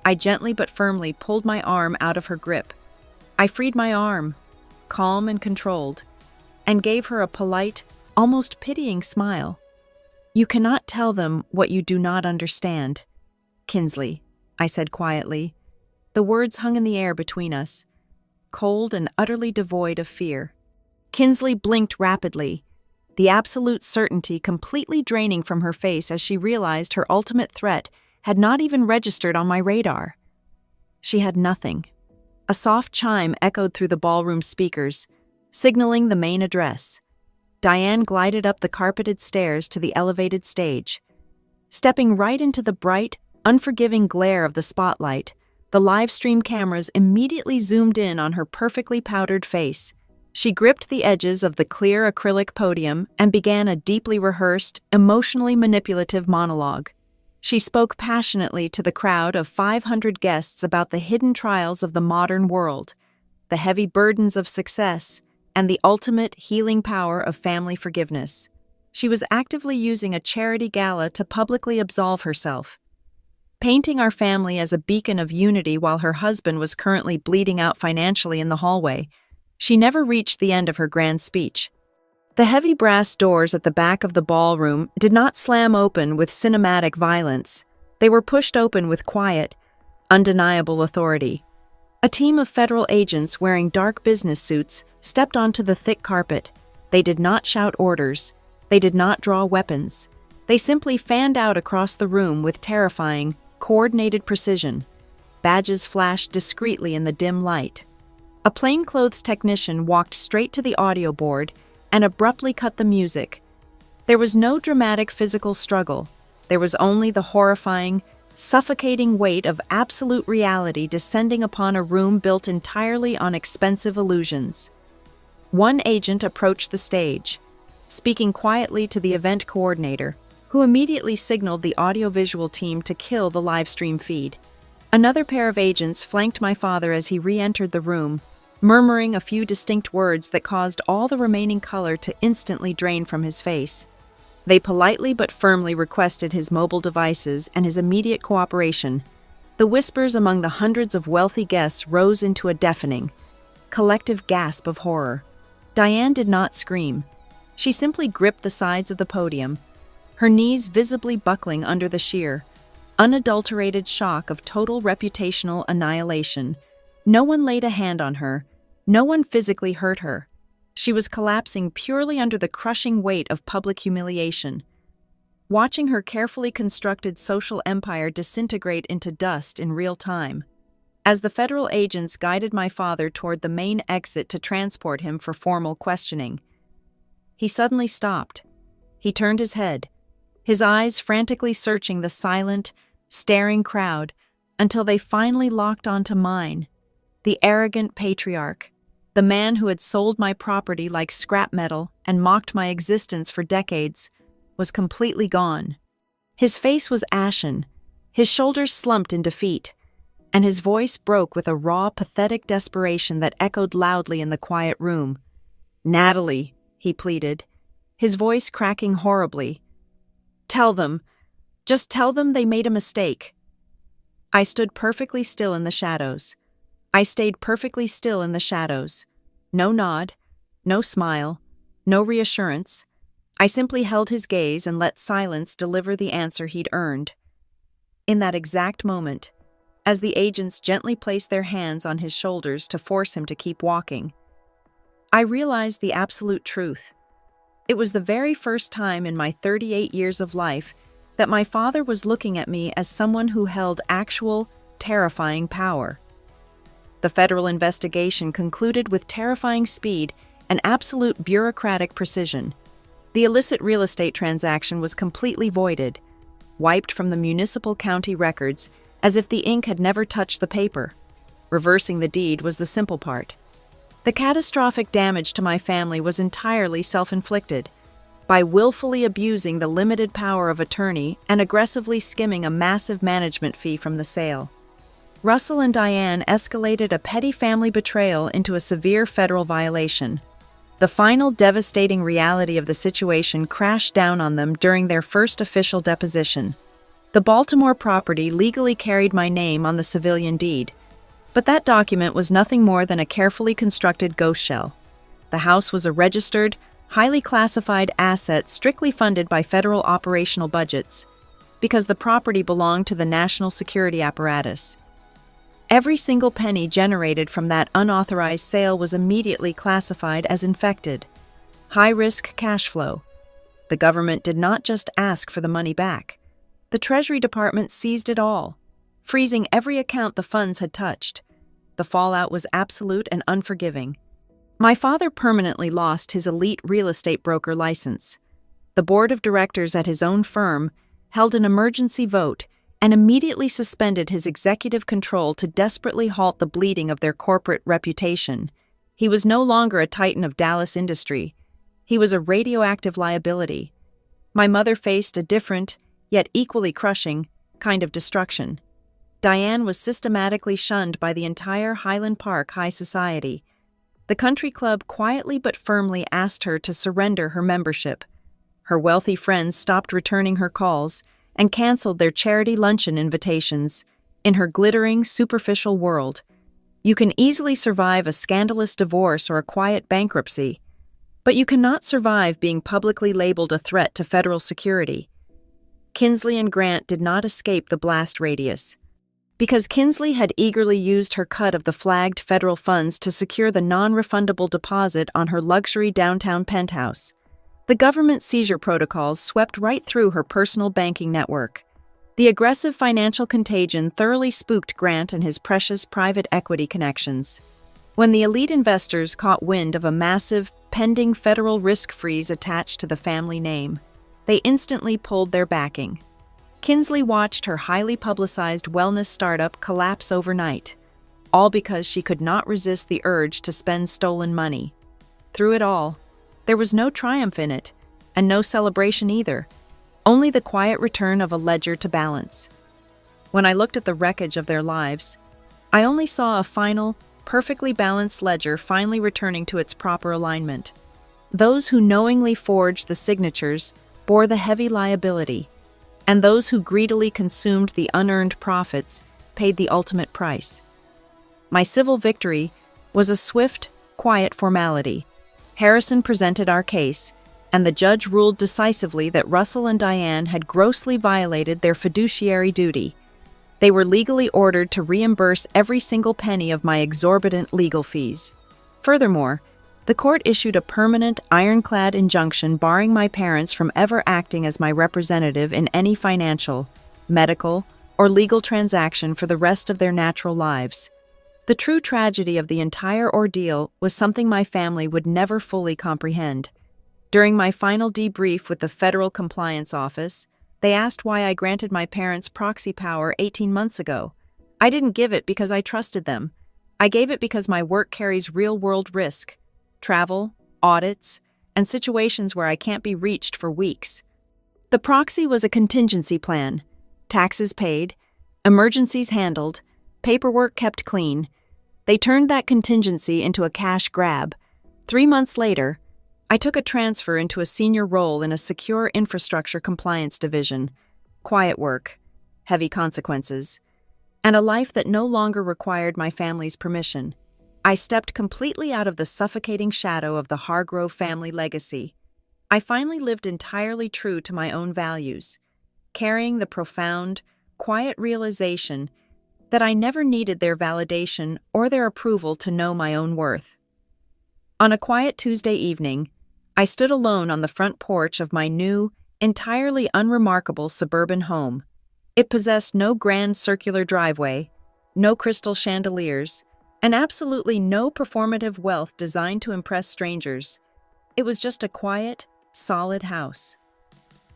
I gently but firmly pulled my arm out of her grip. I freed my arm, calm and controlled, and gave her a polite, almost pitying smile. "You cannot tell them what you do not understand, Kinsley," I said quietly. The words hung in the air between us, cold and utterly devoid of fear. Kinsley blinked rapidly, the absolute certainty completely draining from her face as she realized her ultimate threat had not even registered on my radar. She had nothing. A soft chime echoed through the ballroom speakers, signaling the main address. Diane glided up the carpeted stairs to the elevated stage. Stepping right into the bright, unforgiving glare of the spotlight, the live stream cameras immediately zoomed in on her perfectly powdered face. She gripped the edges of the clear acrylic podium and began a deeply rehearsed, emotionally manipulative monologue. She spoke passionately to the crowd of 500 guests about the hidden trials of the modern world, the heavy burdens of success, and the ultimate healing power of family forgiveness. She was actively using a charity gala to publicly absolve herself, painting our family as a beacon of unity while her husband was currently bleeding out financially in the hallway. She never reached the end of her grand speech. The heavy brass doors at the back of the ballroom did not slam open with cinematic violence. They were pushed open with quiet, undeniable authority. A team of federal agents wearing dark business suits stepped onto the thick carpet. They did not shout orders. They did not draw weapons. They simply fanned out across the room with terrifying, coordinated precision. Badges flashed discreetly in the dim light. A plainclothes technician walked straight to the audio board and abruptly cut the music. There was no dramatic physical struggle. There was only the horrifying, suffocating weight of absolute reality descending upon a room built entirely on expensive illusions. One agent approached the stage, speaking quietly to the event coordinator, who immediately signaled the audiovisual team to kill the live stream feed. Another pair of agents flanked my father as he re-entered the room, murmuring a few distinct words that caused all the remaining color to instantly drain from his face. They politely but firmly requested his mobile devices and his immediate cooperation. The whispers among the hundreds of wealthy guests rose into a deafening, collective gasp of horror. Diane did not scream. She simply gripped the sides of the podium, her knees visibly buckling under the sheer, unadulterated shock of total reputational annihilation. No one laid a hand on her. No one physically hurt her. She was collapsing purely under the crushing weight of public humiliation. Watching her carefully constructed social empire disintegrate into dust in real time. As the federal agents guided my father toward the main exit to transport him for formal questioning, he suddenly stopped. He turned his head, his eyes frantically searching the silent, staring crowd until they finally locked onto mine. The arrogant patriarch, the man who had sold my property like scrap metal and mocked my existence for decades, was completely gone. His face was ashen, his shoulders slumped in defeat, and his voice broke with a raw, pathetic desperation that echoed loudly in the quiet room. "Natalie," he pleaded, his voice cracking horribly. "Tell them. Just tell them they made a mistake." I stood perfectly still in the shadows. I stayed perfectly still in the shadows. No nod, no smile, no reassurance. I simply held his gaze and let silence deliver the answer he'd earned. In that exact moment, as the agents gently placed their hands on his shoulders to force him to keep walking, I realized the absolute truth. It was the very first time in my 38 years of life that my father was looking at me as someone who held actual, terrifying power. The federal investigation concluded with terrifying speed and absolute bureaucratic precision. The illicit real estate transaction was completely voided, wiped from the municipal county records as if the ink had never touched the paper. Reversing the deed was the simple part. The catastrophic damage to my family was entirely self-inflicted. By willfully abusing the limited power of attorney and aggressively skimming a massive management fee from the sale, Russell and Diane escalated a petty family betrayal into a severe federal violation. The final devastating reality of the situation crashed down on them during their first official deposition. The Baltimore property legally carried my name on the civilian deed, but that document was nothing more than a carefully constructed ghost shell. The house was a registered, highly classified asset strictly funded by federal operational budgets, because the property belonged to the national security apparatus. Every single penny generated from that unauthorized sale was immediately classified as infected. High-risk cash flow. The government did not just ask for the money back. The Treasury Department seized it all, freezing every account the funds had touched. The fallout was absolute and unforgiving. My father permanently lost his elite real estate broker license. The board of directors at his own firm held an emergency vote and immediately suspended his executive control to desperately halt the bleeding of their corporate reputation. He was no longer a titan of Dallas industry. He was a radioactive liability. My mother faced a different, yet equally crushing, kind of destruction. Diane was systematically shunned by the entire Highland Park high society. The country club quietly but firmly asked her to surrender her membership. Her wealthy friends stopped returning her calls and canceled their charity luncheon invitations. In her glittering, superficial world, you can easily survive a scandalous divorce or a quiet bankruptcy, but you cannot survive being publicly labeled a threat to federal security. Kinsley and Grant did not escape the blast radius. Because Kinsley had eagerly used her cut of the flagged federal funds to secure the non-refundable deposit on her luxury downtown penthouse, the government seizure protocols swept right through her personal banking network. The aggressive financial contagion thoroughly spooked Grant and his precious private equity connections. When the elite investors caught wind of a massive, pending federal risk freeze attached to the family name, they instantly pulled their backing. Kinsley watched her highly publicized wellness startup collapse overnight, all because she could not resist the urge to spend stolen money. Through it all, there was no triumph in it, and no celebration either, only the quiet return of a ledger to balance. When I looked at the wreckage of their lives, I only saw a final, perfectly balanced ledger finally returning to its proper alignment. Those who knowingly forged the signatures bore the heavy liability, and those who greedily consumed the unearned profits paid the ultimate price. My civil victory was a swift, quiet formality. Harrison presented our case, and the judge ruled decisively that Russell and Diane had grossly violated their fiduciary duty. They were legally ordered to reimburse every single penny of my exorbitant legal fees. Furthermore, the court issued a permanent, ironclad injunction barring my parents from ever acting as my representative in any financial, medical, or legal transaction for the rest of their natural lives. The true tragedy of the entire ordeal was something my family would never fully comprehend. During my final debrief with the Federal Compliance Office, they asked why I granted my parents proxy power 18 months ago. I didn't give it because I trusted them. I gave it because my work carries real-world risk. Travel, audits, and situations where I can't be reached for weeks. The proxy was a contingency plan. Taxes paid, emergencies handled, paperwork kept clean. They turned that contingency into a cash grab. 3 months later, I took a transfer into a senior role in a secure infrastructure compliance division. Quiet work, heavy consequences, and a life that no longer required my family's permission. I stepped completely out of the suffocating shadow of the Hargrove family legacy. I finally lived entirely true to my own values, carrying the profound, quiet realization that I never needed their validation or their approval to know my own worth. On a quiet Tuesday evening, I stood alone on the front porch of my new, entirely unremarkable suburban home. It possessed no grand circular driveway, no crystal chandeliers, and absolutely no performative wealth designed to impress strangers. It was just a quiet, solid house.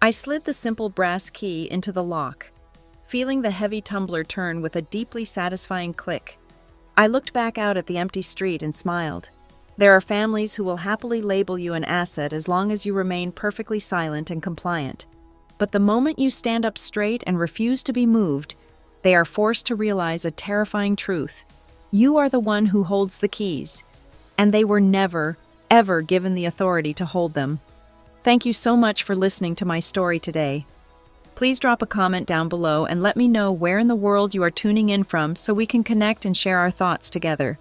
I slid the simple brass key into the lock, feeling the heavy tumbler turn with a deeply satisfying click. I looked back out at the empty street and smiled. There are families who will happily label you an asset as long as you remain perfectly silent and compliant. But the moment you stand up straight and refuse to be moved, they are forced to realize a terrifying truth. You are the one who holds the keys, and they were never, ever given the authority to hold them. Thank you so much for listening to my story today. Please drop a comment down below and let me know where in the world you are tuning in from so we can connect and share our thoughts together.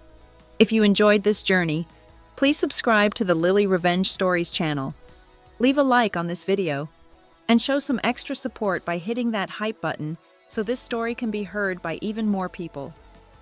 If you enjoyed this journey, please subscribe to the Lily Revenge Stories channel. Leave a like on this video, and show some extra support by hitting that hype button so this story can be heard by even more people.